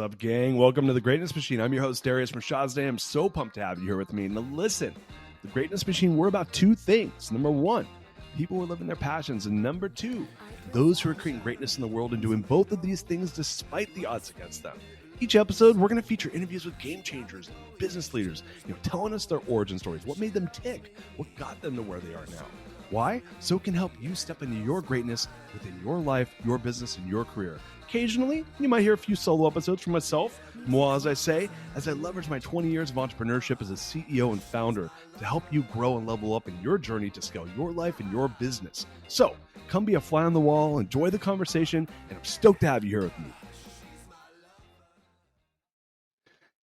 What's up, gang? Welcome to the Greatness Machine. I'm your host, Darius and I'm so pumped to have you here with me. Now listen, the Greatness Machine, we're about two things. Number one, people who are living their passions. And number two, those who are creating greatness in the world and doing both of these things despite the odds against them. Each episode, we're going to feature interviews with game changers, business leaders, telling us their origin stories, what made them tick, what got them to where they are now. Why? So it can help you step into your greatness within your life, your business, and your career. Occasionally, you might hear a few solo episodes from myself, moi as I say, as I leverage my 20 years of entrepreneurship as a CEO and founder to help you grow and level up in your journey to scale your life and your business. So come be a fly on the wall, enjoy the conversation, and I'm stoked to have you here with me.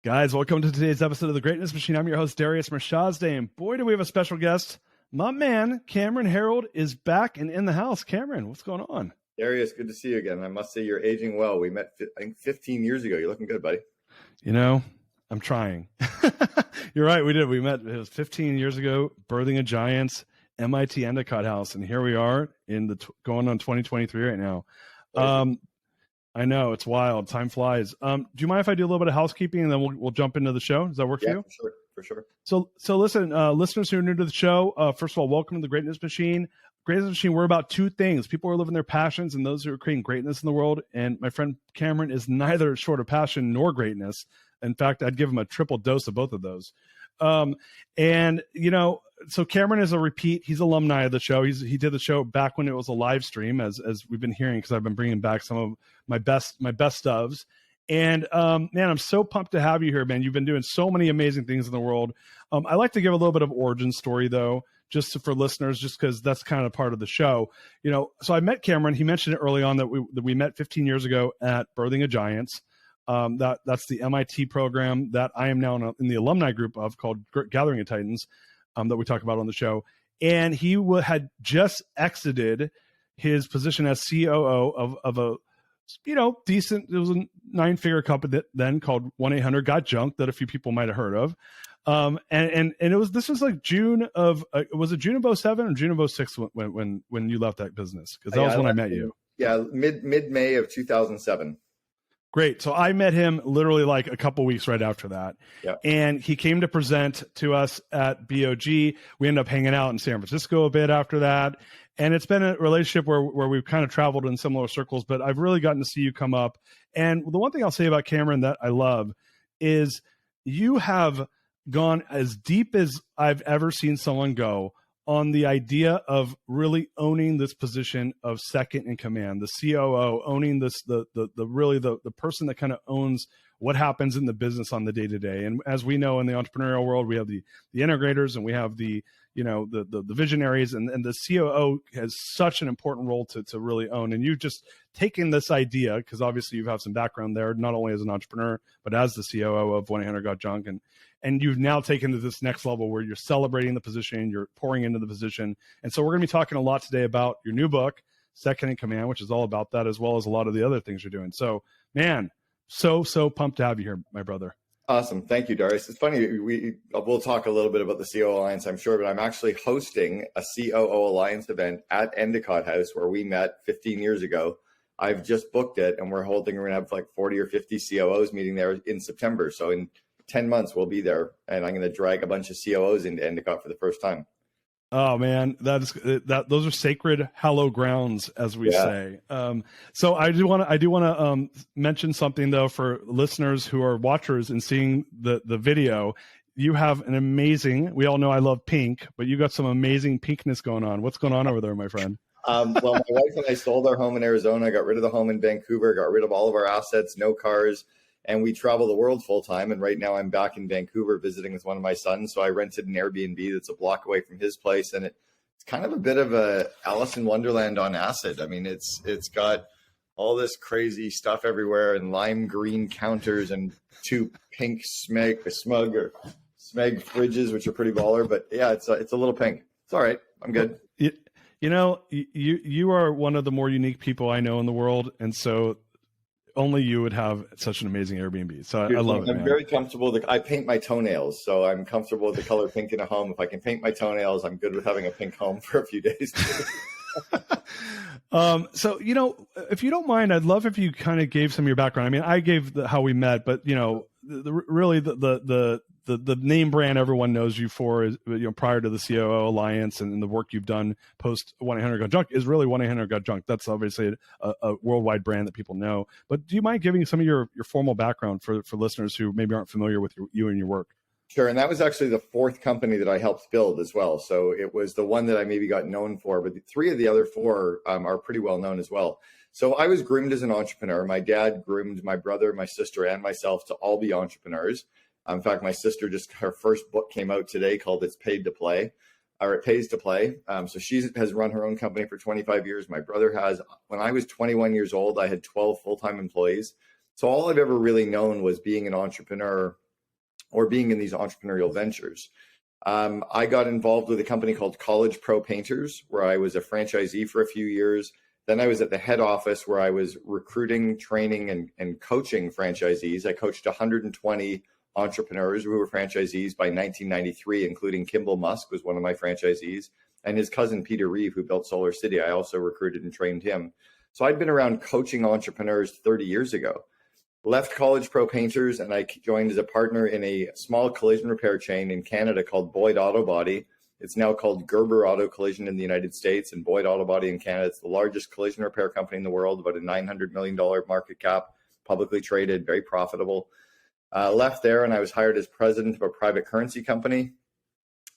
Guys, welcome to today's episode of The Greatness Machine. I'm your host, Darius Mershazday, and boy, do we have a special guest. My man, Cameron Herold, is back and in the house. Cameron, what's going on? Darius, good to see you again. I must say you're aging well. We met, I think, 15 years ago. You're looking good, buddy. I'm trying. You're right. We did. We met, it was 15 years ago, birthing a giant's MIT Endicott house. And here we are in going on 2023 right now. I know, it's wild. Time flies. Do you mind if I do a little bit of housekeeping and then we'll jump into the show? Does that work for you? For sure. So listen, listeners who are new to the show, first of all, welcome to the Greatness Machine. Greatness Machine, we're about two things. People who are living their passions and those who are creating greatness in the world. And my friend Cameron is neither short of passion nor greatness. In fact, I'd give him a triple dose of both of those. So Cameron is a repeat. He's alumni of the show. He did the show back when it was a live stream, as we've been hearing, because I've been bringing back some of my best ofs. And man, I'm so pumped to have you here, man. You've been doing so many amazing things in the world. I like to give a little bit of origin story, though, just for listeners, just because that's kind of part of the show. So I met Cameron. He mentioned it early on that we met 15 years ago at Birthing a Giants. That's the MIT program that I am now in the alumni group of, called Gathering of Titans, that we talk about on the show. And he had just exited his position as COO of a decent, it was a 9-figure company then called 1-800-GOT-JUNK that a few people might have heard of. And this was like June of, was it June of 07 or June of 06 when you left that business? Because that was when I met you. Yeah. Mid-May of 2007. Great. So I met him literally like a couple weeks right after that. Yeah. And he came to present to us at BOG. We ended up hanging out in San Francisco a bit after that. And it's been a relationship where we've kind of traveled in similar circles, but I've really gotten to see you come up. And the one thing I'll say about Cameron that I love is you have gone as deep as I've ever seen someone go on the idea of really owning this position of second in command, the COO, owning this, the person that kind of owns what happens in the business on the day-to-day. And as we know in the entrepreneurial world, we have the integrators and we have the visionaries, and the COO has such an important role to really own. And you've just taken this idea, because obviously you have some background there, not only as an entrepreneur, but as the COO of 1-800-GOT-JUNK. And you've now taken to this next level where you're celebrating the position, you're pouring into the position. And so we're going to be talking a lot today about your new book, Second in Command, which is all about that, as well as a lot of the other things you're doing. So, man, so pumped to have you here, my brother. Awesome. Thank you, Darius. It's funny, we'll talk a little bit about the COO Alliance, I'm sure, but I'm actually hosting a COO Alliance event at Endicott House where we met 15 years ago. I've just booked it, and we're going to have like 40 or 50 COOs meeting there in September. So in 10 months, we'll be there, and I'm going to drag a bunch of COOs into Endicott for the first time. Oh man, those are sacred, hallowed grounds, as we say. So I do want to mention something though for listeners who are watchers and seeing the video. You have an amazing. We all know I love pink, but you got some amazing pinkness going on. What's going on over there, my friend? Well, my wife and I sold our home in Arizona, got rid of the home in Vancouver, got rid of all of our assets, no cars. And we travel the world full time. And right now I'm back in Vancouver visiting with one of my sons. So I rented an Airbnb that's a block away from his place. And it's kind of a bit of a Alice in Wonderland on acid. I mean, it's got all this crazy stuff everywhere and lime green counters and 2 pink smeg fridges, which are pretty baller. But yeah, it's a little pink. It's all right. I'm good. You are one of the more unique people I know in the world. And so only you would have such an amazing Airbnb. So I love it. I'm very comfortable. I paint my toenails, so I'm comfortable with the color pink in a home. If I can paint my toenails, I'm good with having a pink home for a few days. So, if you don't mind, I'd love if you kind of gave some of your background. I mean, I gave how we met, but really the name brand everyone knows you for is, prior to the COO Alliance and the work you've done post 1-800-GOT-JUNK is really 1-800-GOT-JUNK. That's obviously a worldwide brand that people know. But do you mind giving some of your formal background for listeners who maybe aren't familiar with you and your work? Sure. And that was actually the fourth company that I helped build as well. So it was the one that I maybe got known for, but three of the other four are pretty well known as well. So I was groomed as an entrepreneur. My dad groomed my brother, my sister, and myself to all be entrepreneurs. In fact, my sister her first book came out today called It Pays to Play. So she has run her own company for 25 years. My brother has. When I was 21 years old, I had 12 full-time employees. So all I've ever really known was being an entrepreneur or being in these entrepreneurial ventures. I got involved with a company called College Pro Painters, where I was a franchisee for a few years. Then I was at the head office where I was recruiting, training, and coaching franchisees. I coached 120 entrepreneurs who were franchisees by 1993, including Kimball Musk was one of my franchisees, and his cousin Peter Reeve, who built Solar City. I also recruited and trained him. So I'd been around coaching entrepreneurs 30 years ago. Left College Pro Painters, and I joined as a partner in a small collision repair chain in Canada called Boyd Auto Body. It's now called Gerber Auto Collision in the United States, and Boyd Auto Body in Canada. It's the largest collision repair company in the world, about a $900 million market cap, publicly traded, very profitable. Left there, and I was hired as president of a private currency company,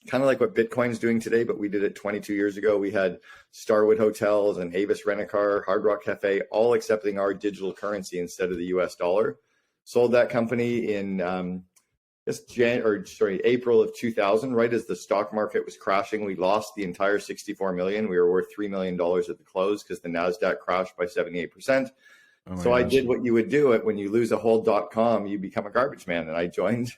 kind of like what Bitcoin's doing today, but we did it 22 years ago. We had Starwood Hotels and Avis Rent-A-Car, Hard Rock Cafe, all accepting our digital currency instead of the US dollar. Sold that company in April of 2000, right as the stock market was crashing. We lost the entire $64 million. We were worth $3 million at the close because the NASDAQ crashed by 78%. So I did what you would do it when you lose a whole .com, you become a garbage man. And I joined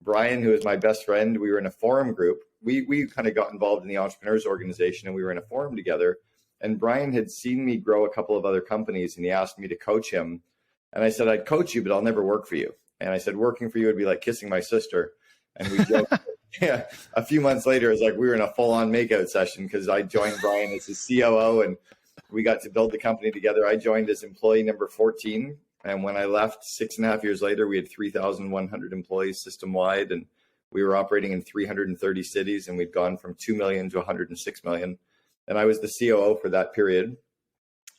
Brian, who is my best friend. We were in a forum group. We kind of got involved in the entrepreneurs organization, and we were in a forum together. And Brian had seen me grow a couple of other companies, and he asked me to coach him. And I said, I'd coach you, but I'll never work for you. And I said, working for you would be like kissing my sister. And we joked. Yeah. A few months later, it was like we were in a full-on makeout session because I joined Brian as his COO, and we got to build the company together. I joined as employee number 14. And when I left 6.5 years later, we had 3,100 employees system-wide, and we were operating in 330 cities, and we'd gone from 2 million to 106 million. And I was the COO for that period.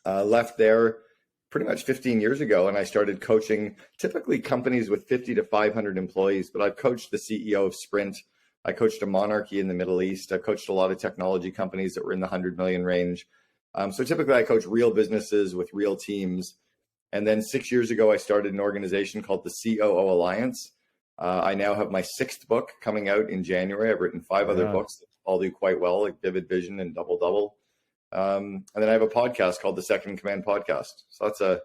Left there pretty much 15 years ago, and I started coaching typically companies with 50 to 500 employees, but I've coached the CEO of Sprint. I coached a Monarchy in the Middle East. I've coached a lot of technology companies that were in the 100 million range. So typically I coach real businesses with real teams. And then 6 years ago, I started an organization called the COO Alliance. I now have my 6th book coming out in January. I've written 5 other books that all do quite well, like Vivid Vision and Double Double. And then I have a podcast called the Second in Command Podcast. So it's a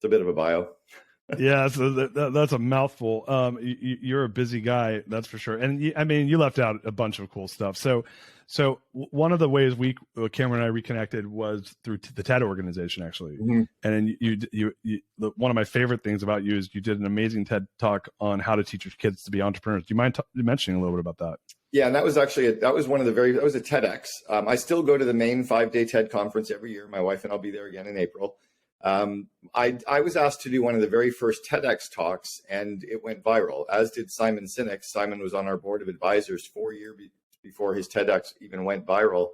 bit of a bio. Yeah, so that's a mouthful. You're a busy guy, that's for sure. And you left out a bunch of cool stuff. So one of the ways Cameron and I reconnected was through the TED organization, actually. Mm-hmm. And you one of my favorite things about you is you did an amazing TED talk on how to teach your kids to be entrepreneurs. Do you mind mentioning a little bit about that? Yeah, and that was actually that was a TEDx. I still go to the main 5-day TED conference every year. My wife and I'll be there again in April. I was asked to do one of the very first TEDx talks, and it went viral, as did Simon Sinek. Simon was on our board of advisors 4 years before his TEDx even went viral.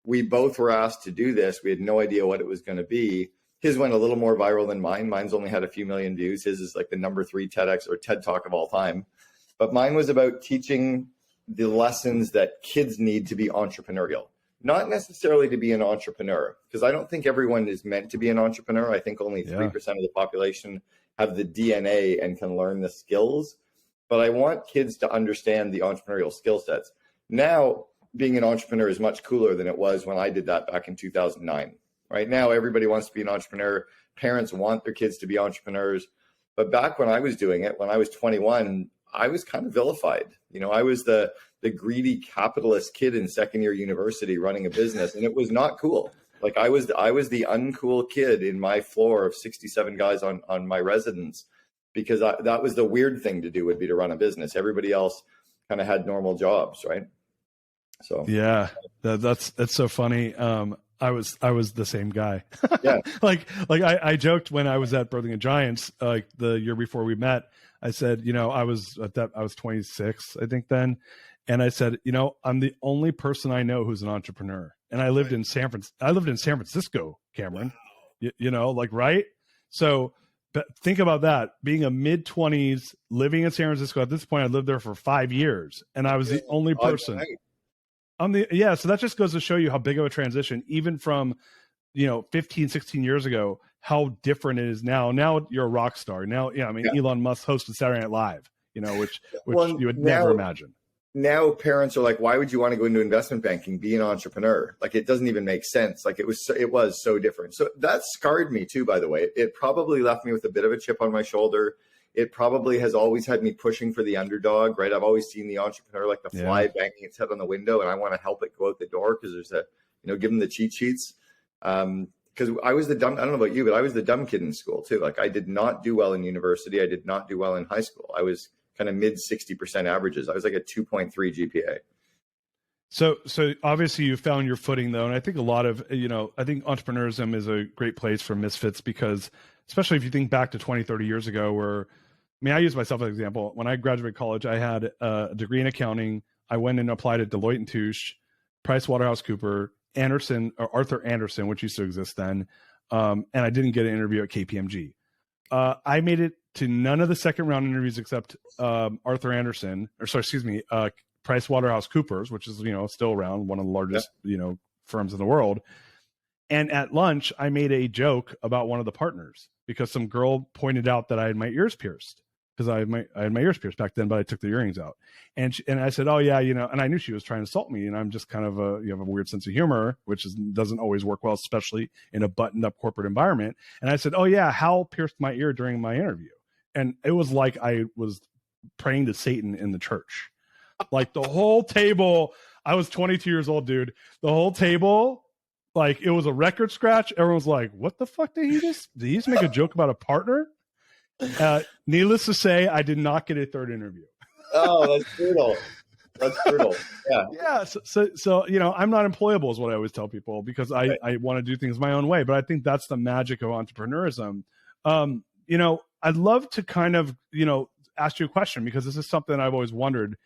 We both were asked to do this. We had no idea what it was going to be. His went a little more viral than mine. Mine's only had a few million views. His is like the number 3 TEDx or TED talk of all time. But mine was about teaching the lessons that kids need to be entrepreneurial. Not necessarily to be an entrepreneur, because I don't think everyone is meant to be an entrepreneur. I think only 3% of the population have the DNA and can learn the skills. But I want kids to understand the entrepreneurial skill sets. Now, being an entrepreneur is much cooler than it was when I did that back in 2009. Right now, everybody wants to be an entrepreneur. Parents want their kids to be entrepreneurs. But back when I was doing it, when I was 21, I was kind of vilified. I was the greedy capitalist kid in second-year university running a business, and it was not cool. Like I was the uncool kid in my floor of 67 guys on my residence, because that was the weird thing to do, would be to run a business. Everybody else kind of had normal jobs, right? So yeah, that's so funny. I was the same guy. Yeah. I joked when I was at Birthing of Giants, like the year before we met. I said, I was 26, I think then, and I said, I'm the only person I know who's an entrepreneur, and I lived in San Francisco, Cameron. Right. So, but think about that: being a mid-20s, living in San Francisco. At this point, I lived there for 5 years, and I was the only person. So that just goes to show you how big of a transition, even from 15, 16 years ago, how different it is now. Now you're a rock star. Now, Elon Musk hosted Saturday Night Live, which you would never imagine. Now parents are like, why would you want to go into investment banking, be an entrepreneur? Like, it doesn't even make sense. Like, it was so different. So that scarred me too, by the way. It probably left me with a bit of a chip on my shoulder. It probably has always had me pushing for the underdog, right? I've always seen the entrepreneur like the fly banging its head on the window, and I want to help it go out the door because there's give them the cheat sheets. Because I was I don't know about you, but I was the dumb kid in school too. Like, I did not do well in university. I did not do well in high school. I was kind of mid 60% averages. I was like a 2.3 GPA. So obviously you found your footing though. And I think a lot of, I think entrepreneurism is a great place for misfits because, especially if you think back to 20, 30 years ago where, I use myself as an example. When I graduated college, I had a degree in accounting. I went and applied at Deloitte and Touche, PricewaterhouseCoopers, Arthur Andersen, which used to exist then. And I didn't get an interview at KPMG. I made it to none of the second round interviews except Arthur Andersen, PricewaterhouseCoopers, which is, still around, one of the largest, firms in the world. And at lunch, I made a joke about one of the partners because some girl pointed out that I had my ears pierced because I had my ears pierced back then, but I took the earrings out. And I said, oh yeah, and I knew she was trying to insult me. And I'm just kind of you have a weird sense of humor, which doesn't always work well, especially in a buttoned up corporate environment. And I said, oh yeah, Hal pierced my ear during my interview. And it was like I was praying to Satan in the church. Like the whole table, I was 22 years old, dude. The whole table, like it was a record scratch. Everyone's like, what the fuck did he just make a joke about a partner? Needless to say, I did not get a third interview. Oh, that's brutal. That's brutal. Yeah. Yeah. So, I'm not employable is what I always tell people because I want to do things my own way, but I think that's the magic of entrepreneurism. I'd love to kind of, ask you a question because this is something I've always wondered.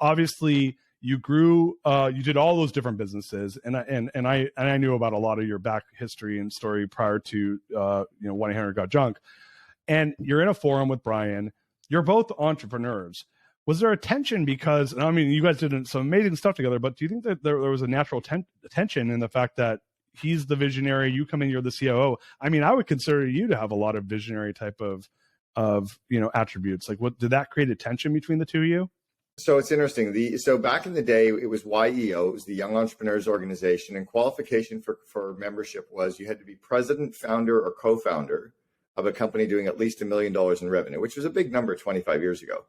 Obviously you grew, you did all those different businesses, and I knew about a lot of your back history and story prior to 1-800-GOT-JUNK, and you're in a forum with Brian. You're both entrepreneurs. Was there a tension because, you guys did some amazing stuff together, but do you think that there was a natural tension in the fact that he's the visionary, you come in, you're the COO? I would consider you to have a lot of visionary type of attributes. Like, what did that create a tension between the two of you? So it's interesting. So back in the day, it was YEO, it was the Young Entrepreneurs Organization, and qualification for membership was you had to be president, founder, or co-founder of a company doing at least $1 million in revenue, which was a big number 25 years ago.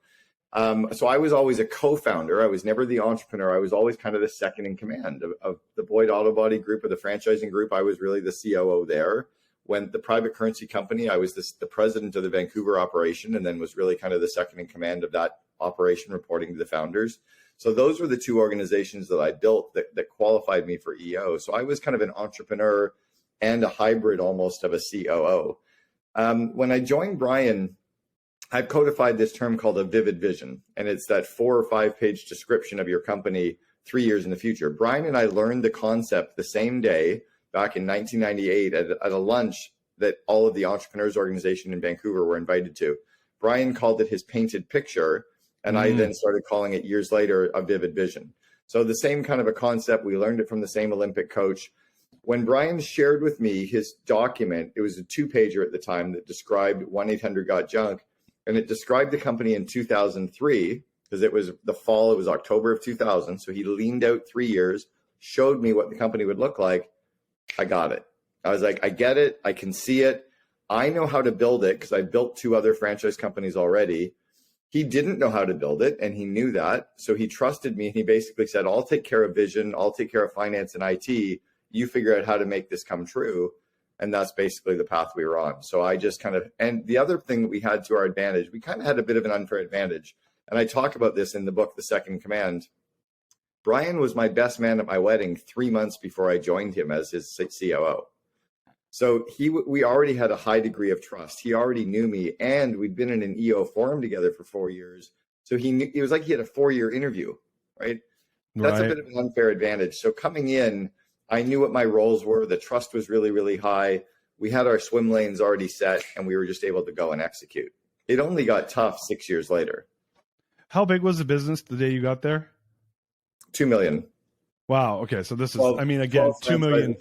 So I was always a co-founder. I was never the entrepreneur. I was always kind of the second in command of the Boyd Auto Body group or the franchising group. I was really the COO there. When the private currency company, I was the president of the Vancouver operation, and then was really kind of the second in command of that operation, reporting to the founders. So those were the two organizations that I built that qualified me for EO. So I was kind of an entrepreneur and a hybrid almost of a COO. When I joined Brian, I've codified this term called a vivid vision, and it's that 4 or 5 page description of your company 3 years in the future. Brian and I learned the concept the same day back in 1998 at a lunch that all of the entrepreneurs organization in Vancouver were invited to. Brian called it his painted picture, and I then started calling it years later a vivid vision. So the same kind of a concept, we learned it from the same Olympic coach. When Brian shared with me his document, it was a 2-pager at the time that described 1-800-GOT-JUNK, and it described the company in 2003 because it was the fall, it was October of 2000. So he leaned out 3 years, showed me what the company would look like. I got it. I was like, I get it. I can see it. I know how to build it because I built 2 other franchise companies already. He didn't know how to build it, and he knew that. So he trusted me, and he basically said, I'll take care of vision. I'll take care of finance and IT. You figure out how to make this come true. And that's basically the path we were on. So I just kind of, and the other thing that we had to our advantage, we kind of had a bit of an unfair advantage. And I talk about this in the book, The Second Command. Brian was my best man at my wedding 3 months before I joined him as his COO. So we already had a high degree of trust. He already knew me, and we'd been in an EO forum together for 4 years. So it was like he had a 4-year interview, right? That's a bit of an unfair advantage. So coming in, I knew what my roles were. The trust was really, really high. We had our swim lanes already set, and we were just able to go and execute. It only got tough 6 years later. How big was the business the day you got there? 2 million. Wow. Okay. So this is, 12, again, 2 million.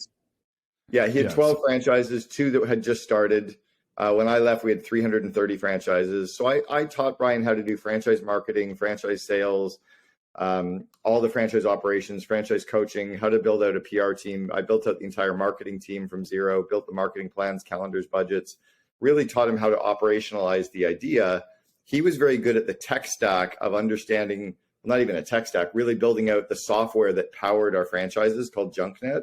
Yeah, he had 12 franchises, 2 that had just started. When I left, we had 330 franchises. So I taught Brian how to do franchise marketing, franchise sales, all the franchise operations, franchise coaching, how to build out a PR team. I built out the entire marketing team from zero, built the marketing plans, calendars, budgets, really taught him how to operationalize the idea. He was very good at the tech stack of understanding, not even a tech stack, really building out the software that powered our franchises called JunkNet.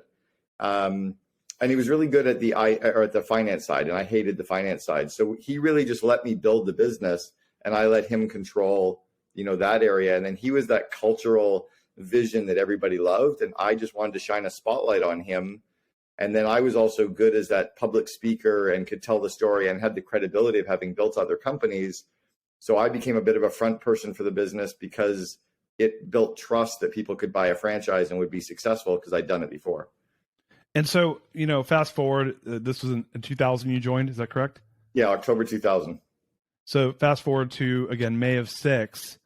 And he was really good at the finance side, and I hated the finance side. So he really just let me build the business, and I let him control, that area. And then he was that cultural vision that everybody loved, and I just wanted to shine a spotlight on him. And then I was also good as that public speaker and could tell the story and had the credibility of having built other companies. So I became a bit of a front person for the business because it built trust that people could buy a franchise and would be successful because I'd done it before. And so, fast forward, this was in 2000 you joined, is that correct? Yeah, October 2000. So fast forward to, again, May of 6,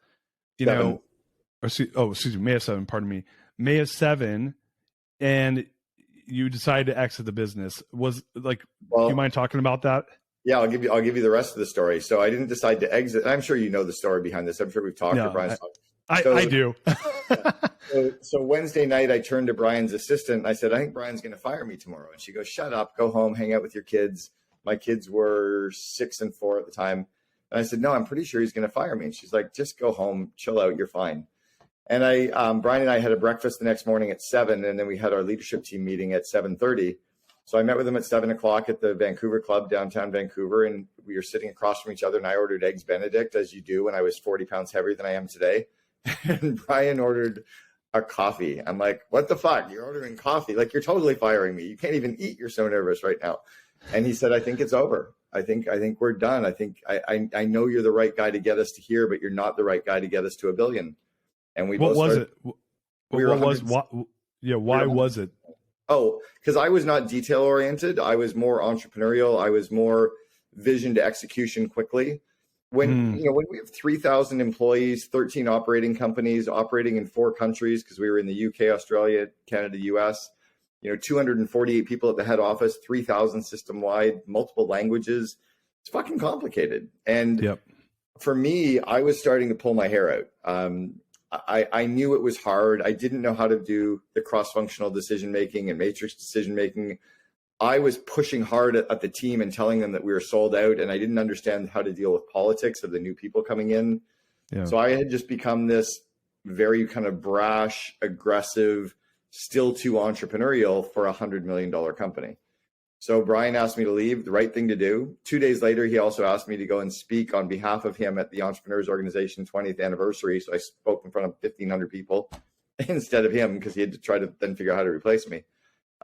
May of 7, pardon me. May of 7, and you decided to exit the business. Do you mind talking about that? Yeah, I'll give you the rest of the story. So I didn't decide to exit. I'm sure you know the story behind this. I'm sure we've talked to Brian's talked. I do. So Wednesday night, I turned to Brian's assistant. And I said, I think Brian's going to fire me tomorrow. And she goes, shut up, go home, hang out with your kids. My kids were 6 and 4 at the time. And I said, no, I'm pretty sure he's going to fire me. And she's like, just go home, chill out, you're fine. And Brian and I had a breakfast the next morning at 7, and then we had our leadership team meeting at 7:30. So I met with him at 7 o'clock at the Vancouver Club, downtown Vancouver, and we were sitting across from each other, and I ordered Eggs Benedict, as you do, when I was 40 pounds heavier than I am today. And Brian ordered a coffee. I'm like, what the fuck? You're ordering coffee? Like, you're totally firing me. You can't even eat. You're so nervous right now. And he said, I think it's over. I think we're done. I know you're the right guy to get us to here, but you're not the right guy to get us to $1 billion. And we both started. Why was it? Oh, because I was not detail oriented. I was more entrepreneurial. I was more vision to execution quickly. When we have 3,000 employees, 13 operating companies operating in 4 countries, because we were in the UK, Australia, Canada, US, 248 people at the head office, 3,000 system wide, multiple languages. It's fucking complicated. And for me, I was starting to pull my hair out. I knew it was hard. I didn't know how to do the cross-functional decision-making and matrix decision-making. I was pushing hard at the team and telling them that we were sold out, and I didn't understand how to deal with politics of the new people coming in. Yeah. So I had just become this very kind of brash, aggressive, still too entrepreneurial for $100 million company. So Brian asked me to leave, the right thing to do. 2 days later, he also asked me to go and speak on behalf of him at the Entrepreneurs Organization 20th anniversary. So I spoke in front of 1,500 people instead of him, because he had to try to then figure out how to replace me.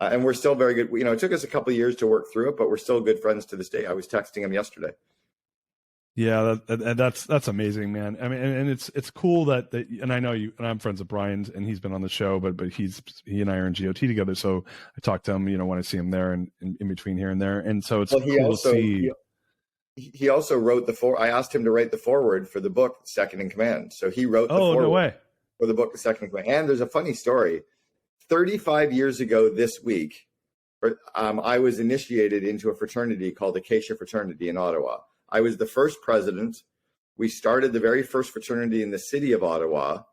And we're still very good. It took us a couple of years to work through it, but we're still good friends to this day. I was texting him yesterday. Yeah, that's amazing, man. I mean, and it's cool that and I know you, and I'm friends with Brian, and he's been on the show, but he and I are in GOT together, so I talk to him, when I see him there and in between here and there, and so it's cool to see. He also wrote I asked him to write the foreword for the book Second in Command, so he wrote the foreword for the book Second in Command. And there's a funny story. 35 years ago this week, I was initiated into a fraternity called Acacia Fraternity in Ottawa. I was the first president. We started the very first fraternity in the city of Ottawa.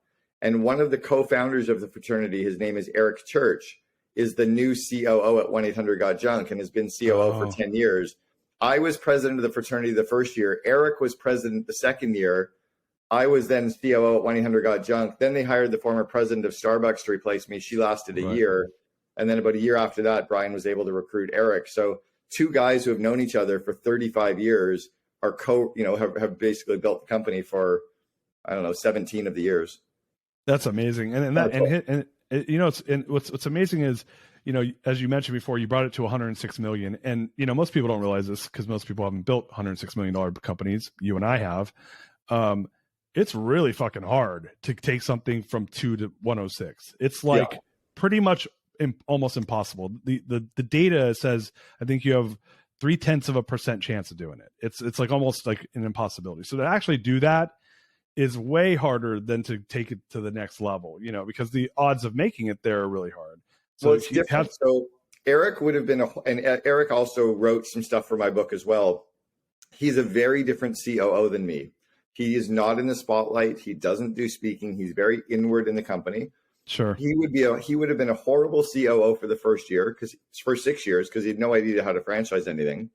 And one of the co-founders of the fraternity, his name is Eric Church, is the new COO at 1-800-GOT-JUNK and has been COO for 10 years. I was president of the fraternity the first year. Eric was president the second year. I was then COO at 1-800-GOT-JUNK. Then they hired the former president of Starbucks to replace me. She lasted a year. And then about a year after that, Brian was able to recruit Eric. So 2 guys who have known each other for 35 years are have basically built the company for, 17 of the years. That's amazing. What's amazing is, as you mentioned before, you brought it to 106 million. And, most people don't realize this because most people haven't built $106 million companies. You and I have. It's really fucking hard to take something from 2 to 106. It's like pretty much almost impossible. The data says, I think you have 0.3% chance of doing it. It's like almost like an impossibility. So to actually do that is way harder than to take it to the next level, because the odds of making it there are really hard. So it's different. So Eric would have been, and Eric also wrote some stuff for my book as well. He's a very different COO than me. He is not in the spotlight. He doesn't do speaking. He's very inward in the company. Sure. He would have been a horrible COO for the first 6 years, because he had no idea how to franchise anything.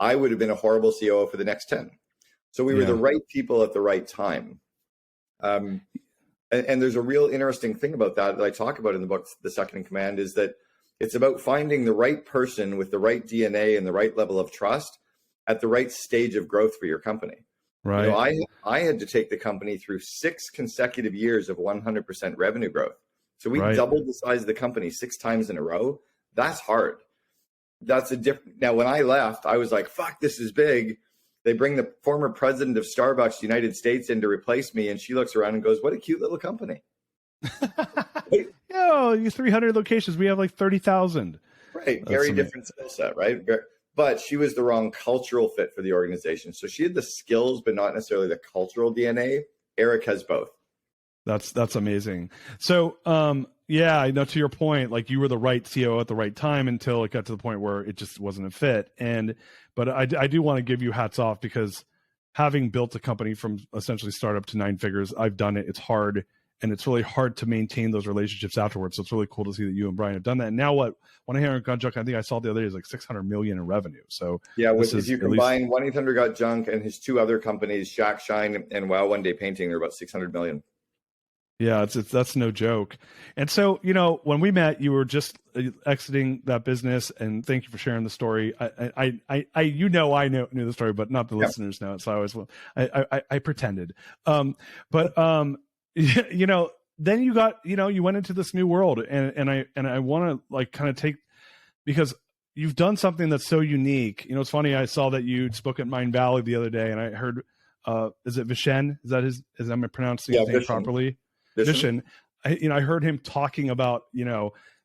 I would have been a horrible COO for the next 10. So we were the right people at the right time. And there's a real interesting thing about that I talk about in the book, The Second in Command, is that it's about finding the right person with the right DNA and the right level of trust at the right stage of growth for your company. Right. I had to take the company through 6 consecutive years of 100% revenue growth. So we doubled the size of the company 6 times in a row. That's hard. Now, when I left, I was like, fuck, this is big. They bring the former president of Starbucks United States in to replace me. And she looks around and goes, what a cute little company. You 300 locations. We have like 30,000. Right. Very different skill set, right? But she was the wrong cultural fit for the organization. So she had the skills, but not necessarily the cultural DNA. Eric has both. That's amazing. So, I know, to your point, like you were the right COO at the right time until it got to the point where it just wasn't a fit. But I do want to give you hats off, because having built a company from essentially startup to 9 figures, I've done it. It's hard, and it's really hard to maintain those relationships afterwards. So it's really cool to see that you and Brian have done that. And now when I hear Got Junk, I think I saw the other day is like 600 million in revenue. So if you combine 1-800 Got Junk and his 2 other companies, Shack Shine and Wow One Day Painting, they're about 600 million. Yeah, that's no joke. And so, when we met, you were just exiting that business, and thank you for sharing the story. I knew the story, but not the listeners know it. So I pretended. Then you got, you went into this new world, and I want to like kind of take, because you've done something that's so unique. It's funny. I saw that you spoke at Mind Valley the other day, and I heard, is it Vishen? Is am I pronouncing his name properly? Vishen. I heard him talking about,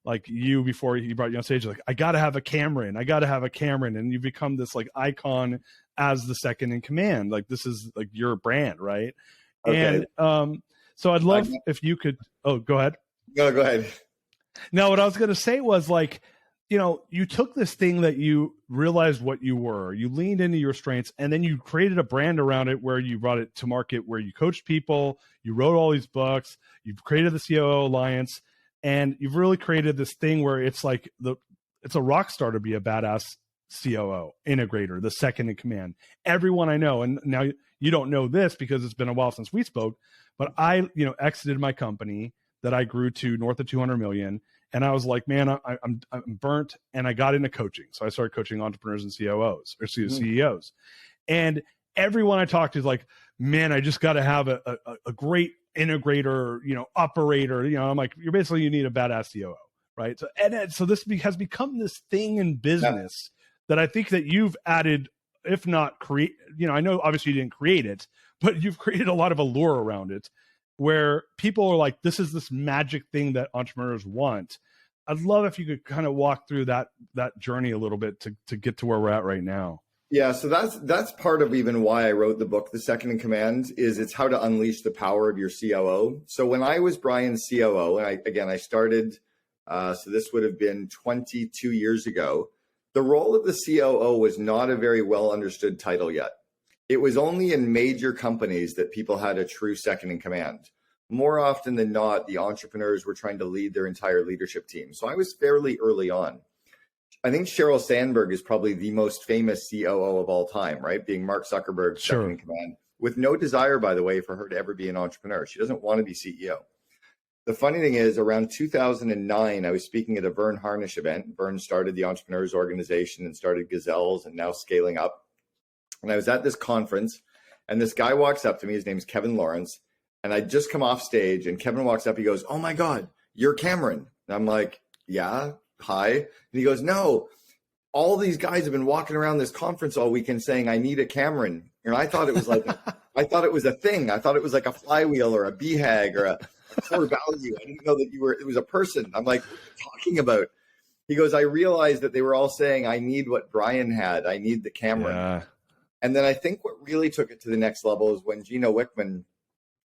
like you before he brought you on stage, like, I got to have a Cameron. And you become this like icon as the second in command. Like, this is like your brand, right? Okay. And so I'd love if you could, go ahead. No, go ahead. No, what I was going to say was like, you took this thing that you realized what you were, you leaned into your strengths, and then you created a brand around it where you brought it to market, where you coached people, you wrote all these books, you've created the COO Alliance, and you've really created this thing where it's like it's a rock star to be a badass COO integrator, the second in command. Everyone I know, and now you don't know this because it's been a while since we spoke, but I, exited my company that I grew to north of 200 million. And I was like, man, I'm burnt, and I got into coaching. So I started coaching entrepreneurs and COOs or CEOs. And everyone I talked to is like, man, I just got to have a great integrator, operator. I'm like, you need a badass COO, right? So this has become this thing in business that I think that you've added, if not create. I know obviously you didn't create it, but you've created a lot of allure around it, where people are like, this is this magic thing that entrepreneurs want. I'd love if you could kind of walk through that journey a little bit to get to where we're at right now. Yeah, so that's part of even why I wrote the book, The Second in Command, is it's how to unleash the power of your COO. So when I was Brian's COO, and I started, so this would have been 22 years ago, the role of the COO was not a very well understood title yet. It was only in major companies that people had a true second in command. More often than not, the entrepreneurs were trying to lead their entire leadership team. So I was fairly early on. I think Sheryl Sandberg is probably the most famous COO of all time, right? Being Mark Zuckerberg's second in command, with no desire, by the way, for her to ever be an entrepreneur. She doesn't want to be CEO. The funny thing is, around 2009, I was speaking at a Vern Harnish event. Vern started the Entrepreneurs Organization and started Gazelles and now scaling up. And I was at this conference, and this guy walks up to me. His name's Kevin Lawrence. And I just come off stage and Kevin walks up. He goes, "Oh my God, you're Cameron." And I'm like, "Yeah, hi." And he goes, "No, all these guys have been walking around this conference all weekend saying I need a Cameron." And I thought it was like, I thought it was a thing. I thought it was like a flywheel or a BHAG or a core value. I didn't know that it was a person. I'm like, "What are you talking about?" He goes, "I realized that they were all saying, I need what Brian had. I need the Cameron." Yeah. And then I think what really took it to the next level is when Gino Wickman,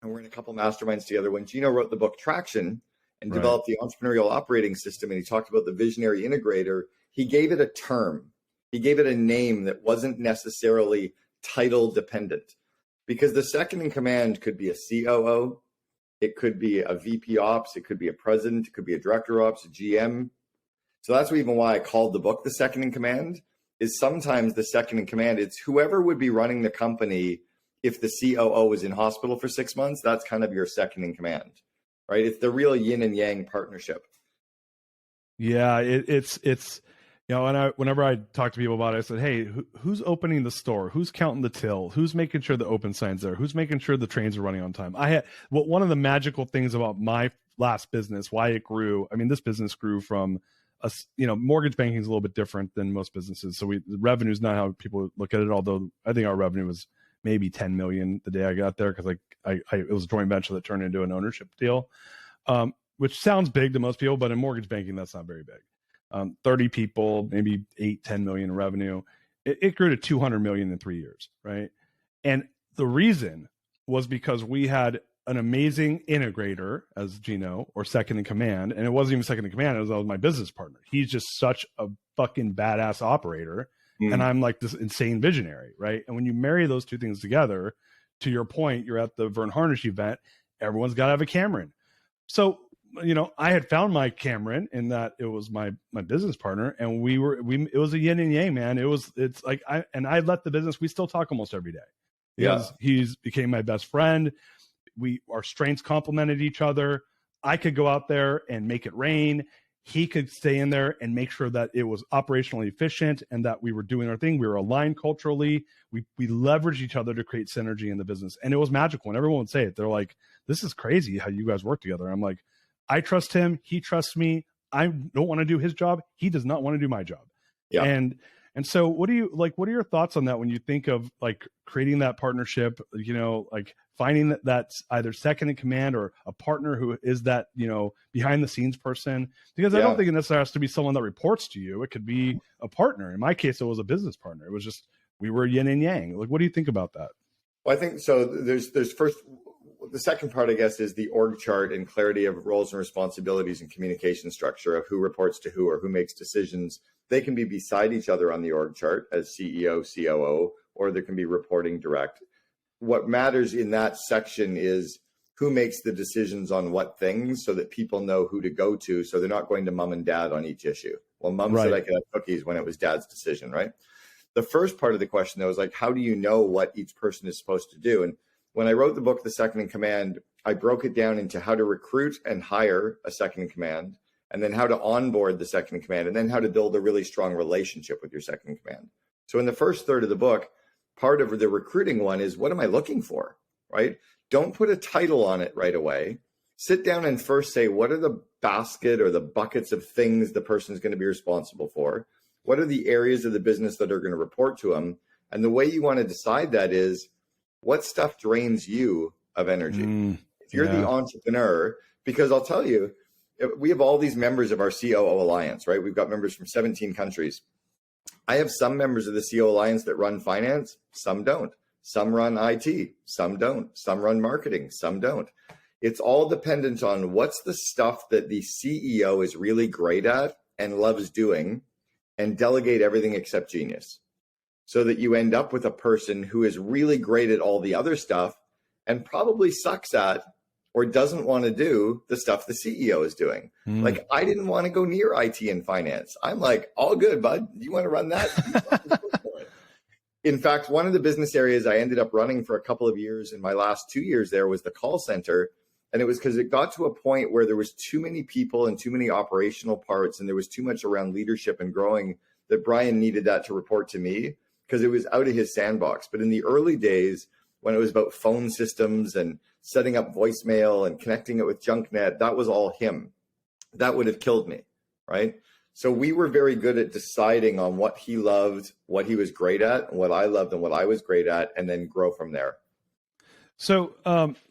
and we're in a couple masterminds together, when Gino wrote the book Traction and developed the entrepreneurial operating system, and he talked about the visionary integrator, he gave it a term. He gave it a name that wasn't necessarily title dependent, because the second in command could be a COO, it could be a VP ops, it could be a president, it could be a director ops, a GM. So that's even why I called the book The Second in Command, is sometimes the second in command, it's whoever would be running the company if the COO was in hospital for 6 months. That's kind of your second in command, right? It's the real yin and yang partnership. Yeah, it's you know, and whenever I talk to people about it, I said, "Hey, who's opening the store? Who's counting the till? Who's making sure the open sign's there? Who's making sure the trains are running on time?" One of the magical things about my last business, why it grew. I mean, this business grew from mortgage banking is a little bit different than most businesses. So the revenue is not how people look at it. Although I think our revenue was maybe 10 million the day I got there, because it was a joint venture that turned into an ownership deal, which sounds big to most people, but in mortgage banking, that's not very big. 30 people, maybe 8-10 million in revenue. It grew to 200 million in 3 years, right? And the reason was because we had an amazing integrator as Gino, or second in command. And it wasn't even second in command. It was my business partner. He's just such a fucking badass operator. And I'm like this insane visionary, right? And when you marry those two things together, to your point, you're at the Vern Harnish event, everyone's got to have a Cameron. So, I had found my Cameron in that it was my business partner, and it was a yin and yang, man. It's like, I left the business. We still talk almost every day because he's became my best friend. Our strengths complemented each other. I could go out there and make it rain. He could stay in there and make sure that it was operationally efficient and that we were doing our thing. We were aligned culturally. We leveraged each other to create synergy in the business. And it was magical. And everyone would say it. They're like, "This is crazy how you guys work together." I'm like, I trust him. He trusts me. I don't want to do his job. He does not want to do my job. Yeah. And so what are your thoughts on that when you think of like creating that partnership, like finding that's either second in command or a partner who is that, behind the scenes person? Because I don't think it necessarily has to be someone that reports to you. It could be a partner. In my case, it was a business partner. It was just, we were yin and yang. Like, what do you think about that? Well, I think so. There's first, the second part, I guess, is the org chart and clarity of roles and responsibilities and communication structure of who reports to who or who makes decisions. They can be beside each other on the org chart as CEO, COO, or there can be reporting direct. What matters in that section is who makes the decisions on what things, so that people know who to go to, so they're not going to mom and dad on each issue. Well, mom said I could have cookies when it was dad's decision, right? The first part of the question, though, is like, how do you know what each person is supposed to do? And when I wrote the book, The Second in Command, I broke it down into how to recruit and hire a second in command, and then how to onboard the second in command, and then how to build a really strong relationship with your second in command. So in the first third of the book, part of the recruiting one is, what am I looking for, right? Don't put a title on it right away. Sit down and first say, what are the basket or the buckets of things the person is going to be responsible for? What are the areas of the business that are going to report to them? And the way you want to decide that is, what stuff drains you of energy? If you're the entrepreneur, because I'll tell you, we have all these members of our COO Alliance, right? We've got members from 17 countries. I have some members of the COO Alliance that run finance, some don't. Some run IT, some don't. Some run marketing, some don't. It's all dependent on what's the stuff that the CEO is really great at and loves doing, and delegate everything except genius, so that you end up with a person who is really great at all the other stuff and probably sucks at or doesn't want to do the stuff the CEO is doing. Like, I didn't want to go near IT and finance. I'm like, all good, bud. You want to run that? In fact, one of the business areas I ended up running for a couple of years in my last 2 years there was the call center. And it was because it got to a point where there was too many people and too many operational parts, and there was too much around leadership and growing, that Brian needed that to report to me because it was out of his sandbox. But in the early days, when it was about phone systems and setting up voicemail and connecting it with JunkNet, that was all him. That would have killed me, right? So we were very good at deciding on what he loved, what he was great at, and what I loved and what I was great at, and then grow from there. So,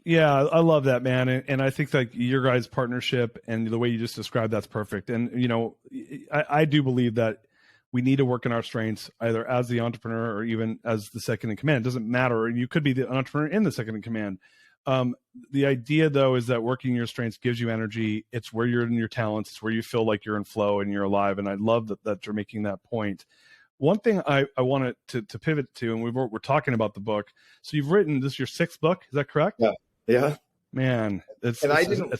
yeah, I love that, man. And I think that your guys' partnership and the way you just described, that's perfect. And, you know, I do believe that we need to work in our strengths, either as the entrepreneur or even as the second in command. It doesn't matter. You could be the entrepreneur in the second in command. The idea, though, is that working your strengths gives you energy. It's where you're in your talents. It's where you feel like you're in flow and you're alive. And I love that you're making that point. One thing I wanted to pivot to, and we're talking about the book. So you've written, this is your 6th book. Is that correct? Yeah. Yeah. Man, it's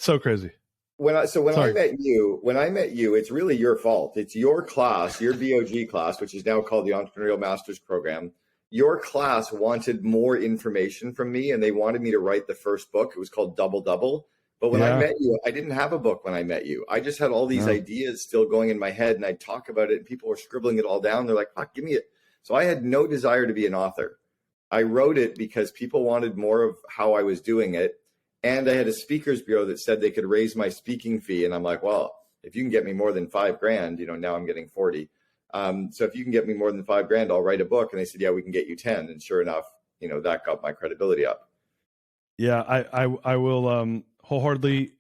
so crazy. When I met you, it's really your fault. It's your class, your BOG class, which is now called the Entrepreneurial Masters Program. Your class wanted more information from me, and they wanted me to write the first book. It was called Double Double. But when I met you, I didn't have a book when I met you. I just had all these ideas still going in my head, and I'd talk about it, and people were scribbling it all down. They're like, fuck, give me it. So I had no desire to be an author. I wrote it because people wanted more of how I was doing it. And I had a speakers bureau that said they could raise my speaking fee. And I'm like, well, if you can get me more than $5,000, you know, now I'm getting 40. So if you can get me more than $5,000, I'll write a book. And they said, yeah, we can get you 10. And sure enough, you know, that got my credibility up. Yeah, I will wholeheartedly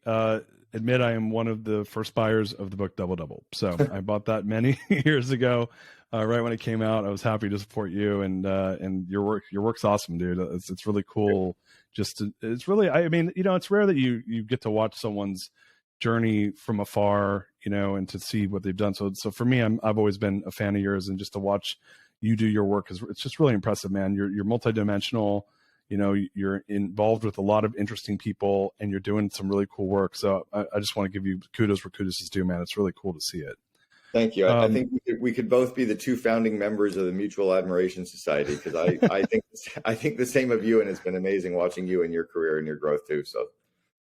admit I am one of the first buyers of the book Double Double. So I bought that many years ago, right when it came out. I was happy to support you, and your work's awesome, dude. It's really cool. It's really, I mean, you know, it's rare that you get to watch someone's journey from afar, you know, and to see what they've done. So for me, I've always been a fan of yours, and just to watch you do your work it's just really impressive, man. You're multidimensional. You know, you're involved with a lot of interesting people, and you're doing some really cool work. So I just want to give you kudos where kudos is due, man. It's really cool to see it. Thank you. I think we could both be the 2 founding members of the Mutual Admiration Society, because I think the same of you, and it's been amazing watching you and your career and your growth too. So